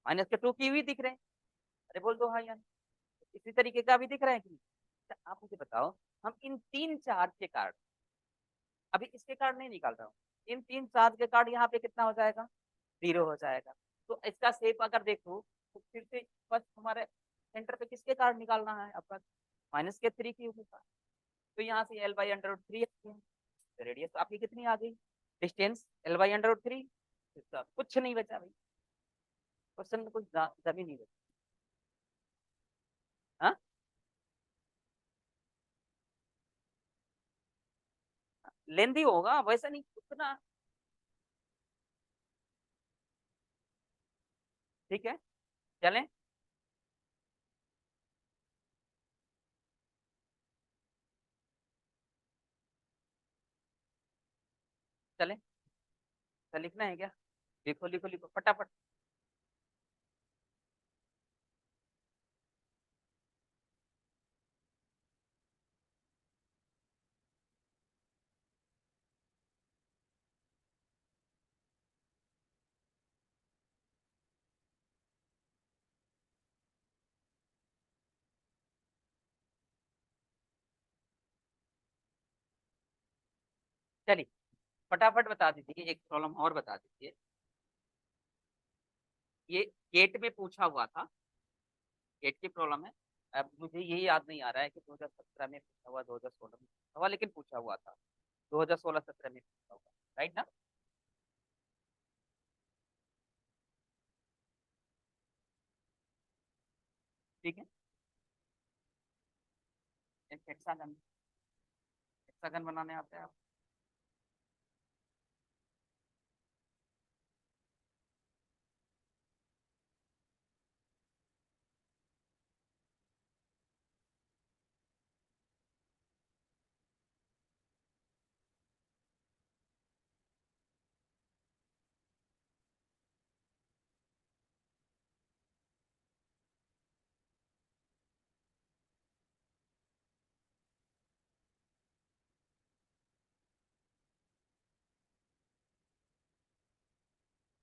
माइनस के टू क्यू ही दिख रहे हैं, अरे बोल दो हाँ यार, इसी तरीके का भी दिख रहा है कि नहीं? अच्छा, आप मुझे बताओ, हम इन तीन चार्ज के कारण, अभी इसके कारण नहीं निकाल रहा हूँ, इन तीन चार्ज के कारण यहाँ पे कितना हो जाएगा, जीरो हो जाएगा। तो इसका शेप अगर देखो, तो फिर से फर्स्ट हमारे सेंटर पे किसके कारण निकालना है आपका, माइनस के थ्री क्यू के कारण, तो यहाँ से L by under root three, radius तो आपकी कितनी आ गई, distance L by under root three, कुछ नहीं बचा भाई, क्वेश्चन में कुछ जमीन नहीं बची। हाँ, लेंदी होगा वैसा नहीं उतना, ठीक है, चलें, चलें, तो लिखना है क्या, लिखो लिखो लिखो फटाफट। चलिए फटाफट बता दीजिए, एक प्रॉब्लम और बता दीजिए। ये गेट में पूछा हुआ था, गेट की प्रॉब्लम है। अब मुझे यही याद नहीं आ रहा है कि 2017 में पूछा हुआ, 2016 में पूछा हुआ, लेकिन पूछा हुआ था 2016-17 में पूछा हुआ, राइट ना? ठीक है। एक हेक्सागन, हेक्सागन बनाने आते हैं आप?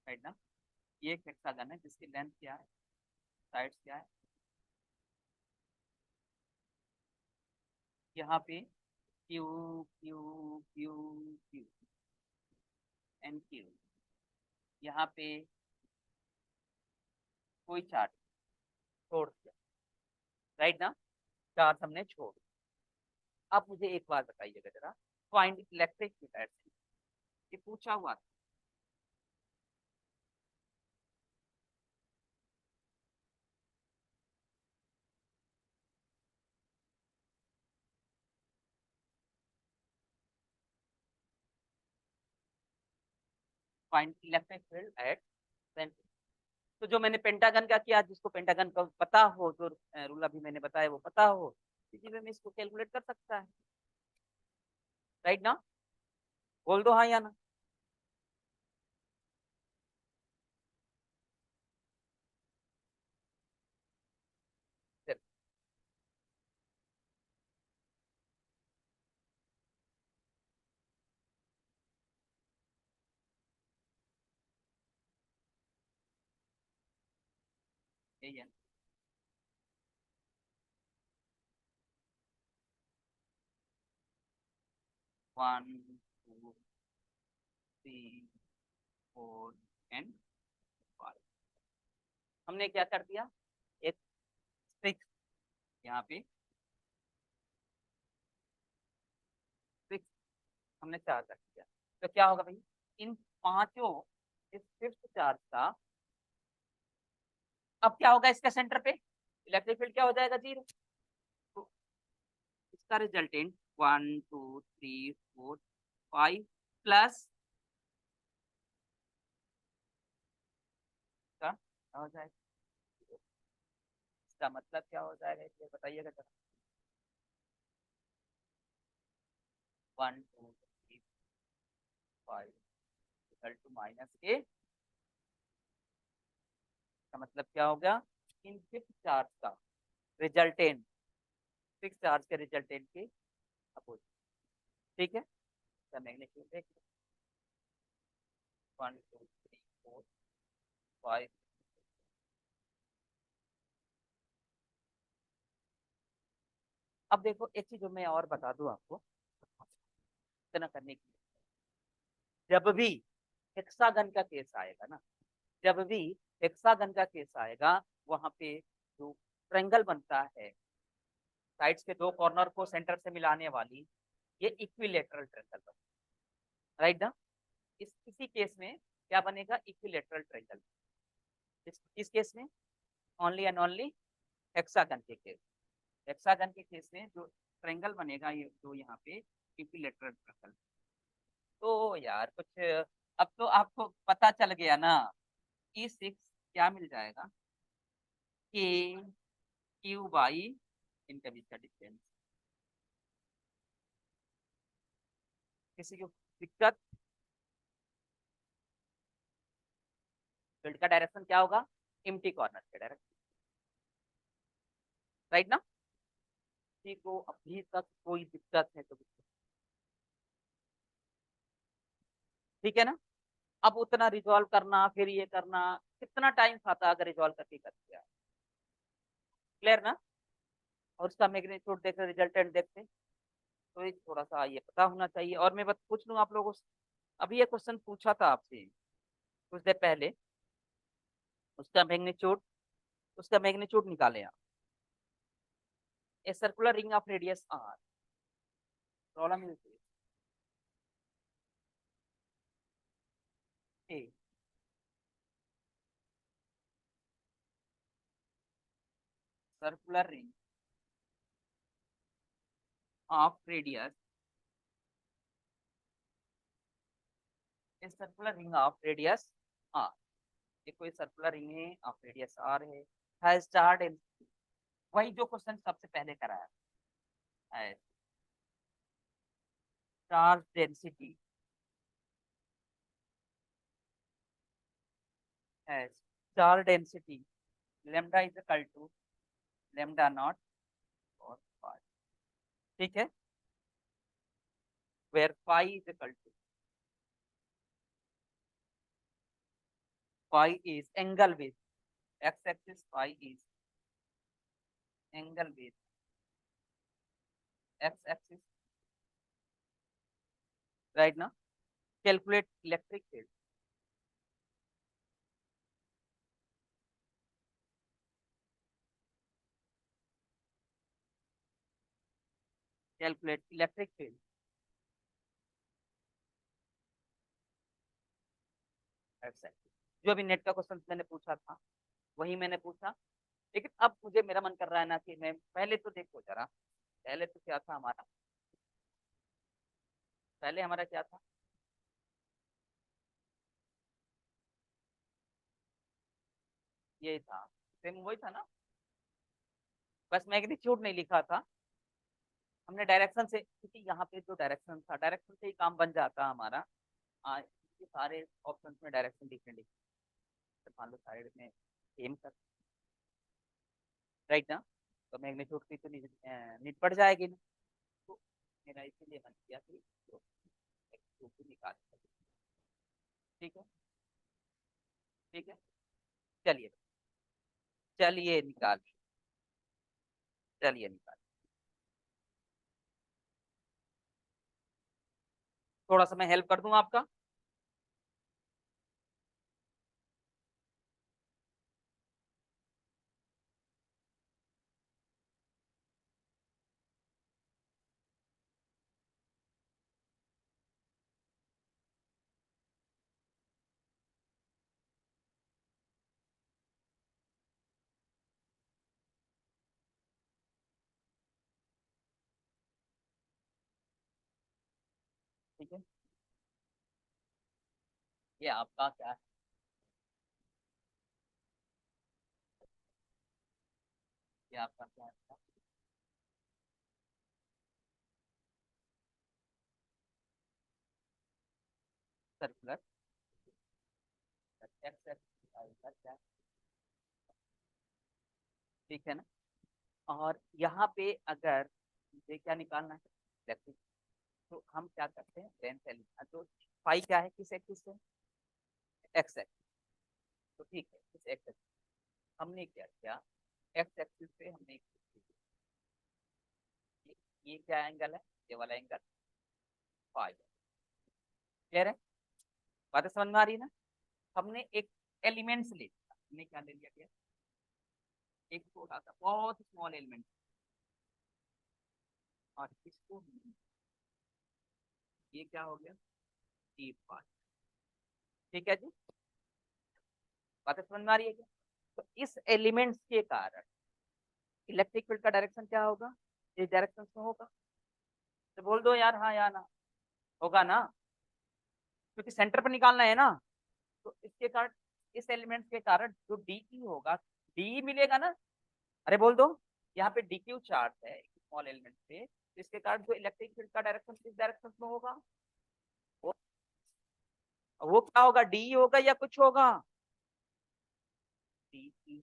राइट ना? ये एक हेक्सागन है जिसकी लेंथ क्या है, साइड्स क्या है? यहाँ पे Q Q Q Q N Q, यहाँ पे कोई चार्ट छोड़ दिया, राइट ना? चार्ट हमने छोड़ दिया। अब मुझे एक बात बताइएगा जरा, फाइंड इलेक्ट्रिक फील्ड, ये पूछा हुआ था। Find electric field at centre. तो जो मैंने पेंटागन का किया, जिसको पेंटागन का पता हो, जो रूल अभी मैंने बताया वो पता हो, इसी में इसको कैलकुलेट कर सकता है, राइट ना? बोल दो हाँ या ना। चल, यही है। 1 2 3 4 एंड 5। हमने क्या कर दिया, एक फिक्स, यहाँ पे फिक्स हमने चार्ज रख दिया। तो क्या होगा भाई, इन पांचों, इस फिफ्थ चार्ज का अब क्या होगा, इसका सेंटर पे इलेक्ट्रिक फील्ड क्या हो जाएगा, 0। तो इसका रिजल्टेंट 1 2 3 4 5 प्लस का क्या हो जाएगा, इसका मतलब क्या हो जाएगा, ये बताइएगा जरा। 1 2 3 5 इक्वल टू -a का मतलब क्या हो गया, इन फिफ्थ चार्ज का रिजल्टेंट, फिक्स चार्ज के रिजल्टेंट के अपोजिट। ठीक है, मैग्नीट्यूड देख, 1 2 3 4 5। अब देखो एक चीज जो मैं और बता दूं आपको, इतना करने की, जब भी हेक्सागन का केस आएगा ना, जब भी हेक्सागन का केस आएगा, वहां पे जो ट्रायंगल बनता है, साइड्स के दो कॉर्नर को सेंटर से मिलाने वाली, ये इक्विलेटरल ट्रायंगल बनता है, राइट ना? इसी केस में क्या बनेगा, इक्विलेटरल ट्रायंगल। इस केस में ओनली एंड ओनली हेक्सागन के केस, हेक्सागन के केस में जो ट्रायंगल बनेगा, ये जो यहाँ पे इक्विलेटरल ट्रायंगल। तो यार कुछ, अब तो आपको पता चल गया ना, E6 क्या मिल जाएगा, के क्यू बाई इनके बीच का डिस्टेंस। किसी को दिक्कत? फील्ड का डायरेक्शन क्या होगा, एम्प्टी कॉर्नर के डायरेक्शन, राइट ना? किसी को अभी तक कोई दिक्कत है तो ठीक है ना? अब उतना रिजॉल्व करना, फिर ये करना, कितना टाइम खाता अगर रिजॉल्व करके कर दिया, क्लियर ना? और उसका मैग्नीट्यूड देखते, रिजल्टेंट देखते, तो ये थोड़ा सा ये पता होना चाहिए। और मैं पूछ लूँ आप लोगों से, अभी ये क्वेश्चन पूछा था आपसे कुछ देर पहले, उसका मैग्नीट्यूड, उसका मैग्नीट्यूड निकाले आप। A circular ring of radius R, problem is a circular ring of radius, a circular ring of radius R, ये कोई सर्कुलर रिंग है ऑफ रेडियस आर है स्टार्ट इन, वही जो क्वेश्चन सबसे पहले कराया है, चार्ज डेंसिटी है, charge density lambda is equal to lambda naught और phi, ठीक है, where phi is equal to, phi is angle with, x axis phi is angle with x axis, right now calculate electric field, calculate electric field, exactly जो अभी net का question मैंने पूछा था वही मैंने पूछा। लेकिन अब मुझे मेरा मन कर रहा है ना कि मैं पहले तो देखो जरा, पहले तो क्या था हमारा, पहले हमारा क्या था, ये था, सेम वही था ना, बस मैग्नीट्यूड नहीं लिखा था हमने, डायरेक्शन से, क्योंकि यहाँ पे जो डायरेक्शन था डायरेक्शन से ही काम बन जाता हमारा। ये सारे ऑप्शंस में डायरेक्शन डिफरेंट डिफरेंट, मान लो साइड में एम कर, राइट ना, तो मैग्नीट्यूड की तो नीड पड़ जाएगी ना, तो मेरा इसीलिए मन किया कि तो निकाल, ठीक है, ठीक है, चलिए, चलिए निकाल, चलिए निकाल, थोड़ा सा मैं हेल्प कर दूं आपका। ठीक है, ये आपका क्या है, ये आपका क्या है, सर्कुलर एक्स एक्स क्या, ठीक है ना। और यहाँ पे अगर मुझे क्या निकालना है, इलेक्ट्रिक, तो हम क्या करते हैं, लेंथ एलिमेंट, तो फाई क्या है, किस एक्सिस से, एक्स एक्सिस, तो ठीक है, इस एक्स एक्सिस हमने क्या किया, एक्स एक्सिस पे हमने ये क्या एंगल है, ये वाला एंगल फाई, क्लियर है, बात समझ में आ रही है ना। हमने एक एलिमेंट्स ले लिया, हमने क्या ले लिया क्या, एक छोटा सा बहुत स्मॉल एलिमेंट, और इसको ये क्या हो गया, डी फाई, ठीक है जी, बात समझ में आ रही है क्या। तो इस एलिमेंट्स के कारण इलेक्ट्रिक फील्ड का डायरेक्शन क्या होगा, इस डायरेक्शन में होगा, तो बोल दो यार हाँ या ना, होगा ना, क्योंकि सेंटर पर निकालना है ना, तो इसके कारण, इस एलिमेंट के कारण जो डी क्यू होगा, डी मिलेगा ना, अरे बोल दो, यहाँ पे डी क्यू चार्ज है स्मॉल एलिमेंट पे, तो इसके कारण जो इलेक्ट्रिक फील्ड का डायरेक्शन किस डायरेक्शन में होगा, वो वो क्या होगा, डी होगा या कुछ होगा, डी,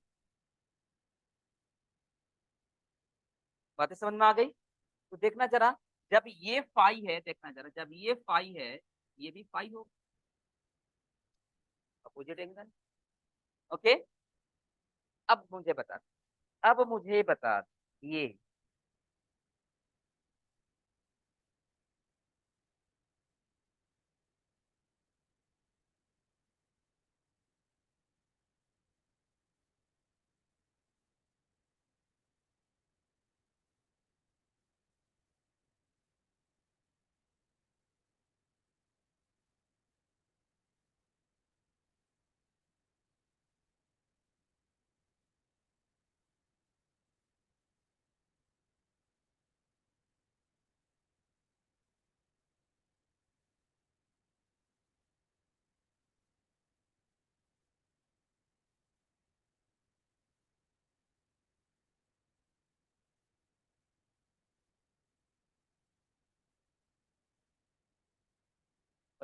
बातें समझ में आ गई। तो देखना जरा, जब ये फाई है, देखना जरा, जब ये फाई है, ये भी फाई होगा, अपोजिट एंगल, ओके। अब मुझे बता, अब मुझे बता, ये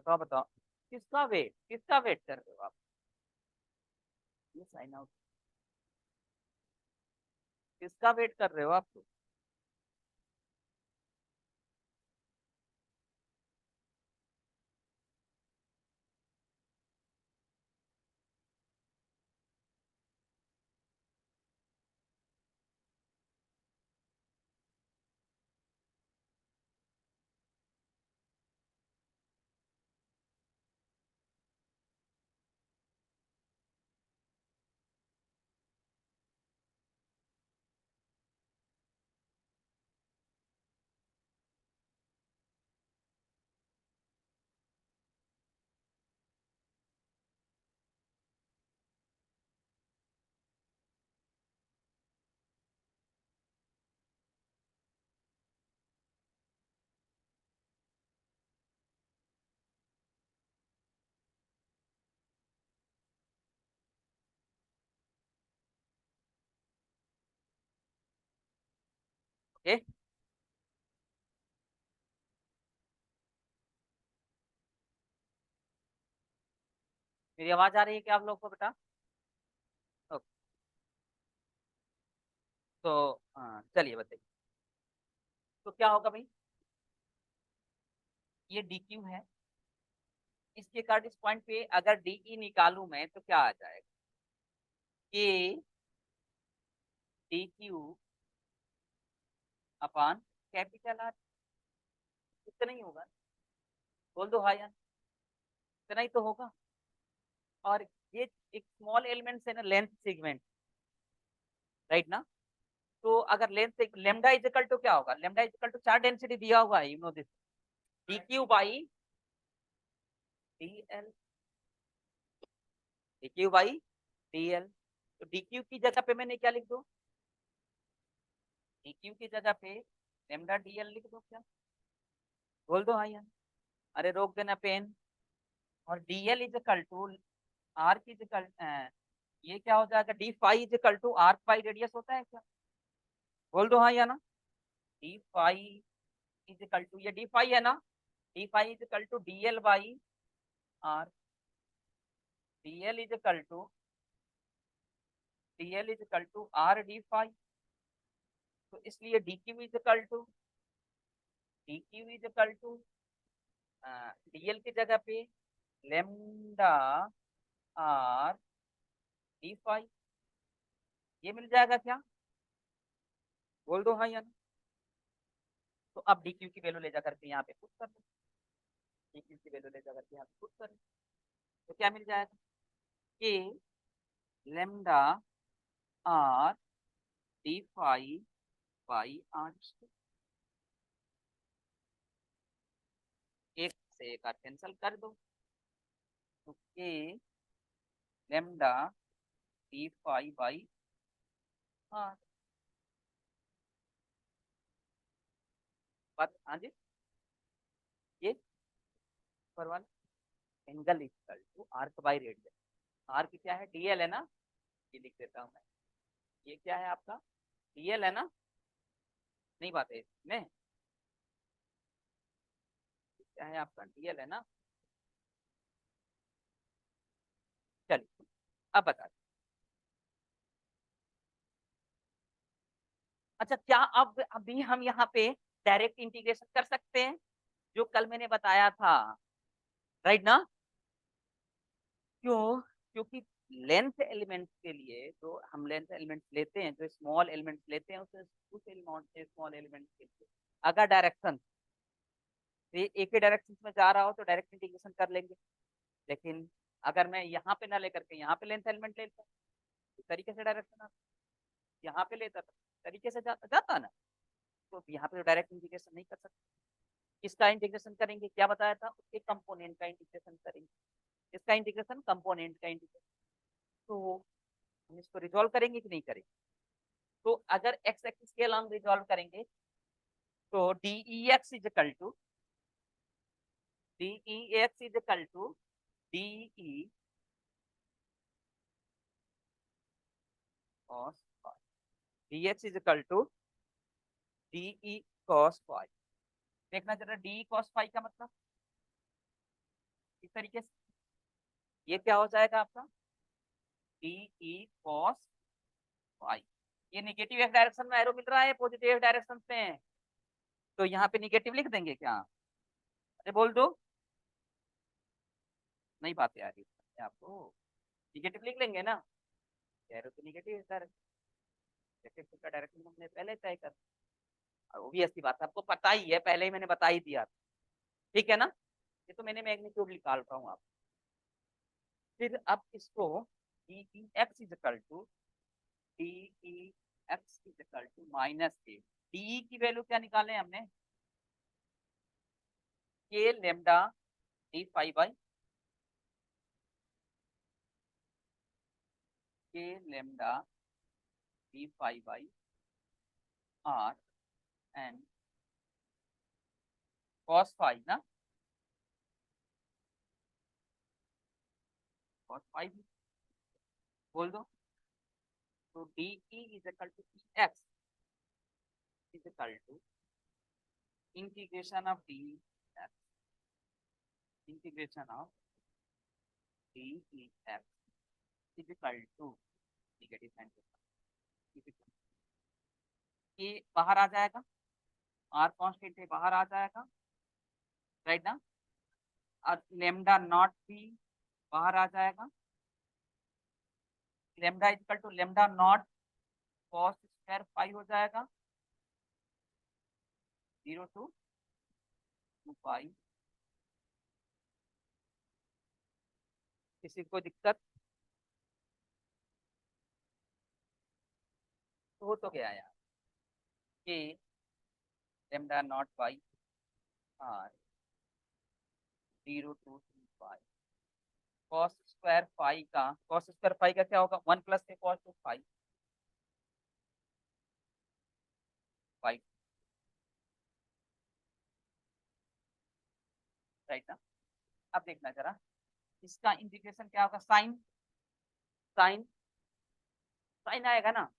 बताओ बताओ, किसका वेट कर रहे हो आप? ये साइन आउट, किसका वेट कर रहे हो आप तो? ओके, मेरी आवाज आ रही है क्या आप लोग को बेटा? ओके, तो हाँ चलिए बताइए, तो क्या होगा भाई? ये डी क्यू है, इसके कारण इस पॉइंट पे अगर डी ई निकालू मैं तो क्या आ जाएगा? के D Q upon capital R, इतना ही होगा। बोल दो हाँ या ना? इतना ही तो होगा। और ये एक स्मॉल एलिमेंट है ना, लेंथ सेगमेंट, राइट ना? तो अगर length lambda is equal to क्या होगा? Lambda is equal to charge density दिया हुआ है, you know this, D Q by D L, D Q by D L. तो डी क्यू की जगह पे मैंने क्या लिख दूं? डी क्यू की जगह पे लेमडा डी एल लिख दो क्या? बोल दो हाँ या ना? अरे रोक देना पेन। और D L is equal to R की इक्वल, ये क्या हो जाएगा? D phi is equal to R phi radius होता है क्या? बोल दो हाँ या ना? D phi is equal to, ये डी फाई है ना, D phi is equal to D L by R, D L is equal to, D L is equal to R D phi. तो इसलिए D Q is equal to, D Q is equal to D L की जगह पे lambda R D phi, ये मिल जाएगा क्या? बोल दो हाँ या ना? तो अब डी क्यू की वैल्यू ले जाकर के यहाँ पे पुट कर दो, डी क्यू की वैल्यू ले जाकर के यहाँ पे पुट कर दो, तो क्या मिल जाएगा? K lambda R D phi by R, एक से एक आर कैंसिल कर दो, तो K lambda D phi by R. बात हाँ जी, ये ऊपर वाला angle equal to arc by radius, arc क्या है? डीएल है ना, ये लिख देता हूँ मैं, ये क्या है आपका? डीएल है ना? नहीं बात है इसमें, क्या है आपका? डीएल है ना? चलिए अब बता, अच्छा क्या अब अभी हम यहाँ पे डायरेक्ट इंटीग्रेशन कर सकते हैं जो कल मैंने बताया था, राइट ना? क्यों? क्योंकि लेंथ एलिमेंट के लिए जो हम लेंथ एलिमेंट लेते हैं, जो स्मॉल एलिमेंट लेते हैं, उस एलिमेंट से स्मॉल एलिमेंट के लिए अगर डायरेक्शन एक ही डायरेक्शन में जा रहा हो तो डायरेक्ट इंटीग्रेशन कर लेंगे। लेकिन अगर मैं यहाँ पे ना लेकर के यहाँ पे लेंथ एलिमेंट लेता, इस तरीके से डायरेक्शन यहाँ पे लेता था, तरीके से जाता ना, तो यहाँ पे डायरेक्ट इंटीग्रेशन नहीं कर सकते। किसका इंटीग्रेशन करेंगे? क्या बताया था? उसके कंपोनेंट का इंटीग्रेशन करेंगे। इसका इंटीग्रेशन कंपोनेंट का इंटीग्रेशन। तो हम इसको रिजॉल्व करेंगे कि नहीं करेंगे? तो अगर एक्स एक्सिस के अलॉन्ग रिजॉल्व करेंगे तो D E X is equal to, D E X is equal to D E cos phi, dx is equal to de cos phi। देखना जरा, डी cos phi का मतलब इस तरीके से ये क्या हो जाएगा आपका डी ई कॉस वाई। ये निगेटिव एक्स डायरेक्शन में एरो मिल रहा है, पॉजिटिव डायरेक्शन में, तो यहाँ पे निगेटिव लिख देंगे क्या? अरे बोल दो, नहीं बात आ रही है आपको, निगेटिव लिख लेंगे ना, एरो तो निगेटिव डायरेक्शन का डायरेक्शन हमने पहले तय कर, और वो भी ऐसी बात है, आपको पता ही है, पहले ही मैंने बता ही दिया, ठीक है ना। ये तो मैंने मैग्नीट्यूड निकाल रहा हूँ आप। फिर अब इसको D E X is equal to D E X is equal to minus K, D की वैल्यू क्या निकाले हमने, K lambda D five by K lambda D five by R and cos five ना, कॉस फाइव बोल दो। तो D E is equal to E X is equal to integration of D X, integration of D E X is equal to negative sine, ये बाहर आ जाएगा, are constant है बाहर आ जाएगा, राइट ना, और लेमडा नॉट भी बाहर आ जाएगा, lambda equal to lambda not cos square five हो जाएगा, 0 to 2 पाई। किसी को दिक्कत तो गया यार, कि lambda not by R 0 to 2 pi cos square phi का क्या होगा, 1 plus K cos two five five, right ना। अब देखना जरा, इसका इंटीग्रेशन क्या होगा, साइन साइन साइन आएगा ना,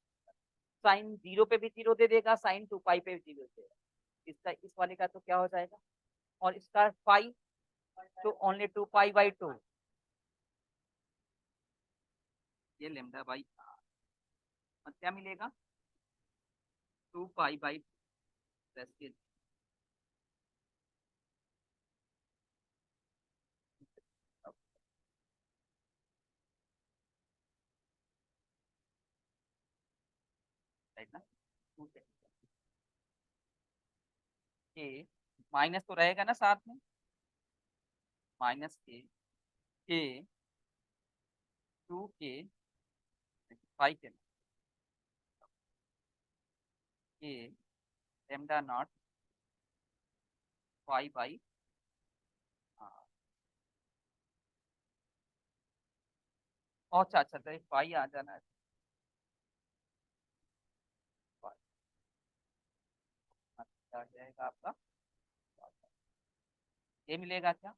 साइन 0 पे भी 0 दे देगा, साइन 2 पाई पे भी 0 दे देगा, इसका इस वाले का तो क्या हो जाएगा, और इसका फाई तो ओनली 2 पाई बाई 2, ये लेमडा बाई आर क्या मिलेगा, 2 पाई बाई प्लस के, राइट ना, के माइनस तो रहेगा ना साथ में, माइनस के 2 के के लेमडा नॉट फाइव बाई अच्छा अच्छा, तो फाइव आ जाना है, अच्छा आ जाएगा आपका, ये मिलेगा क्या,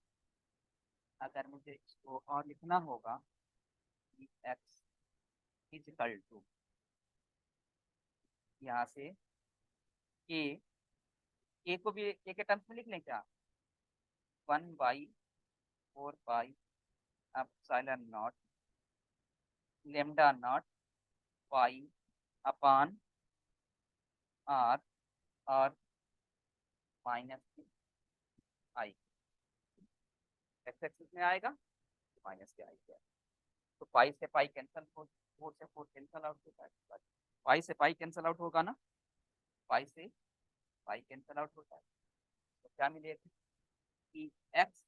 अगर मुझे इसको और लिखना होगा, एक्स इज इक्वल टू यहाँ से के को भी के टर्म्स में लिख लें क्या, 1/4 pi epsilon not lambda not pi upon R और माइनस आई, एक्स एक्सिस में आएगा माइनस के आई है, तो पाई से पाई कैंसिल हो, 4 से 4 कैंसिल आउट होता है, पाई से पाई कैंसिल आउट होगा ना, पाई से पाई कैंसिल आउट होता है, तो क्या मिलेगा कि एक्स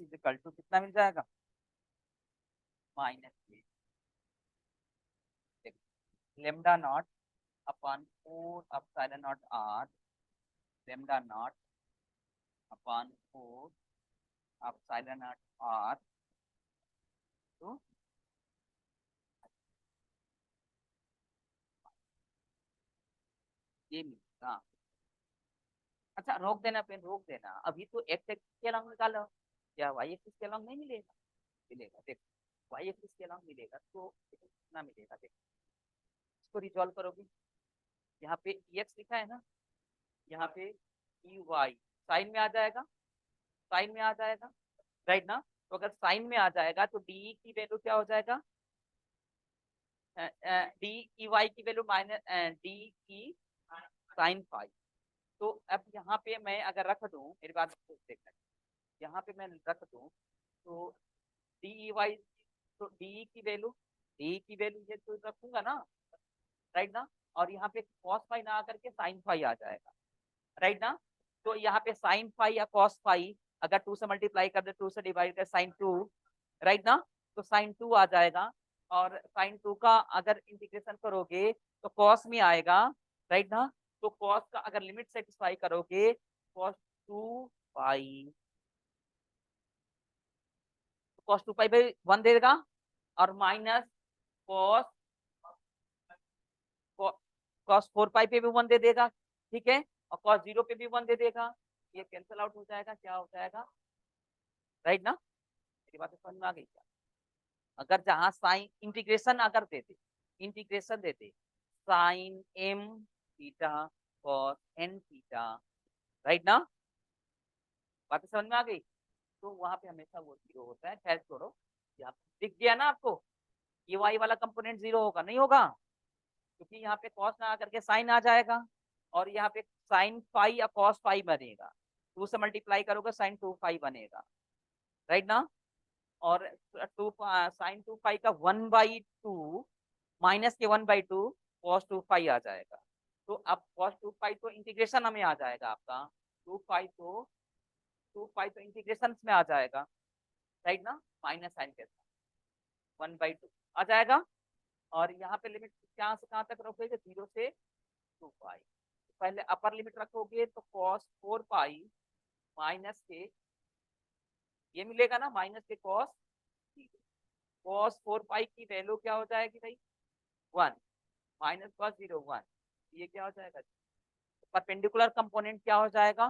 इज इक्वल टू कितना मिल जाएगा, minus lambda naught upon 4 epsilon naught R lambda naught upon 4 epsilon naught R, तो ये मिलेगा। अच्छा रोक देना पेन, रोक देना, अभी तो एक्स एक्सिस के अलॉन्ग निकालो, क्या वाई एक्सिस के अलॉन्ग नहीं मिलेगा, मिलेगा देखो, वाई एक्सिस के अलॉन्ग मिलेगा, तो कितना मिलेगा देखो, इसको रिजॉल्व करोगे, यहाँ पे एक्स लिखा है ना, यहाँ पे ई वाई साइन में आ जाएगा, साइन में आ जाएगा, राइट ना। तो अगर साइन में आ जाएगा तो डी की वैल्यू क्या हो जाएगा, डी की वाई की वैल्यू माइनस डी की साइन फाइव। तो अब यहाँ पे मैं अगर रख दूं, मेरी बात देखना, यहाँ पे मैं रख दूं तो डी वाई, तो डी की वैल्यू ये तो रखूंगा ना, राइट ना। और यहाँ पे कॉस फाई ना आकर के साइन फाई आ जाएगा, राइट ना। तो यहाँ पे साइन फाई या कॉस फाई अगर 2 से मल्टीप्लाई कर दे, 2 से डिवाइड कर साइन 2, राइट ना, तो साइन 2 आ जाएगा। और साइन 2 का अगर इंटीग्रेशन करोगे तो कॉस में आएगा, राइट ना। तो कॉस का अगर लिमिट सेटिस्फाई करोगे, cos 2 pi, cos 2 pi by 1 देगा, और माइनस कॉस कॉस 4 पाई पे भी 1 दे देगा, ठीक है, और कॉस 0 पे भी 1 दे देगा। ये कैंसिल आउट हो जाएगा, क्या हो जाएगा, राइट ना। मेरी बात समझ में आ गई क्या। अगर जहां साइन इंटीग्रेशन अगर देते, इंटीग्रेशन देते sine M theta cos N theta, right ना, बात समझ में आ गई। तो वहां पे हमेशा वो जीरो होता है। खैर छोड़ो, यहाँ दिख गया ना आपको, ये वाई वाला कंपोनेंट जीरो होगा, नहीं होगा, क्योंकि यहाँ पे कॉस ना आकर के साइन आ जाएगा, और यहाँ पे साइन फाई या कॉस फाई बनेगा, 2 से मल्टीप्लाई करोगे साइन 2 फाई बनेगा, राइट ना। और टू साइन 2 फाई का 1/2 माइनस के 1/2 कॉस 2 फाई आ जाएगा। तो अब कॉस 2 फाई तो इंटीग्रेशन में आ जाएगा आपका, 2 फाई तो 2 फाई तो इंटीग्रेशन में आ जाएगा, राइट ना, माइनस साइन के साथ 1/2 आ जाएगा। और यहाँ पे लिमिट कहाँ से कहाँ तक रखोगे, 0 से 2 पाई। पहले अपर लिमिट रखोगे तो cos 4 पाई माइनस के, ये मिलेगा ना, माइनस के cos 4 पाई की वैल्यू क्या हो जाएगी भाई, 1, माइनस cos 0 1, ये क्या हो जाएगा, परपेंडिकुलर कंपोनेंट क्या हो जाएगा।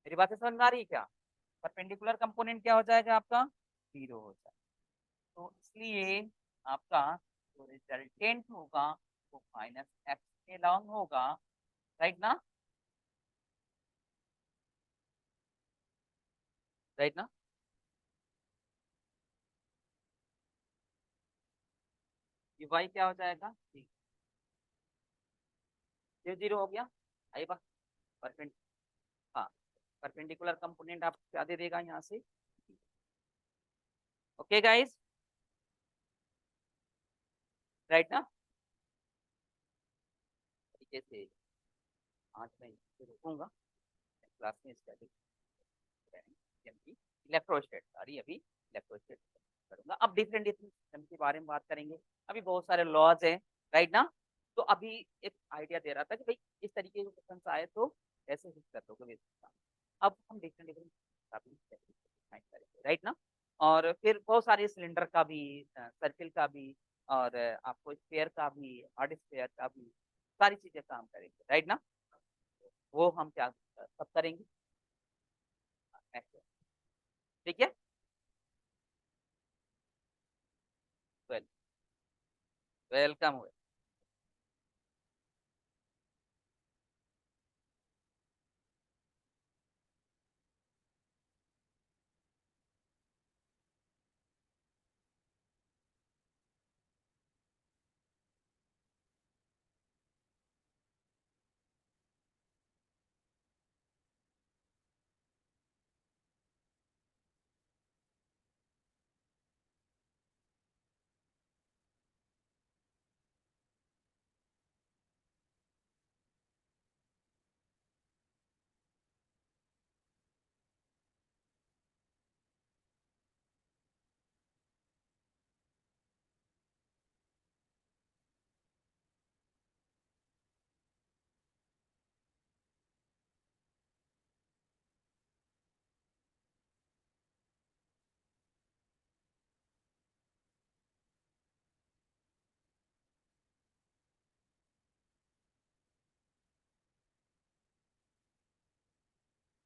मेरी बातें समझ में आ रही है क्या। परपेंडिकुलर कंपोनेंट क्या हो जाएगा आपका, 0 हो जाएगा। तो इसलिए आपका जो रिजल्टेंट होगा वो माइनस एक्स के लॉन्ग होगा, राइट ना, राइट ना। ये वाई क्या हो जाएगा, ये 0 हो गया, आई बात। परपेंड हाँ, परपेंडिकुलर कंपोनेंट आप क्या दे देगा यहाँ से, ओके गाइस, राइट ना। तरीके से आज मैं रुकूंगा क्लास में, स्टडी इलेक्ट्रोस्टेट सारी अभी इलेक्ट्रोस्टेट करूंगा। अब डिफरेंट डिफरेंट सिस्टम के बारे में बात करेंगे, अभी बहुत सारे लॉज हैं, राइट ना। तो अभी एक आइडिया दे रहा था कि भाई इस तरीके के क्वेश्चन आए तो कैसे फिक्स कर दोगे। अब हम डिफरेंट डिफरेंट करेंगे, राइट ना। और फिर बहुत सारे सिलेंडर का भी, सर्किल का भी, और आपको स्पेयर का भी, हार्ड स्पेयर का भी, सारी चीजें काम करेंगे, राइट ना। वो हम क्या सब करेंगे, ठीक है। वेलकम।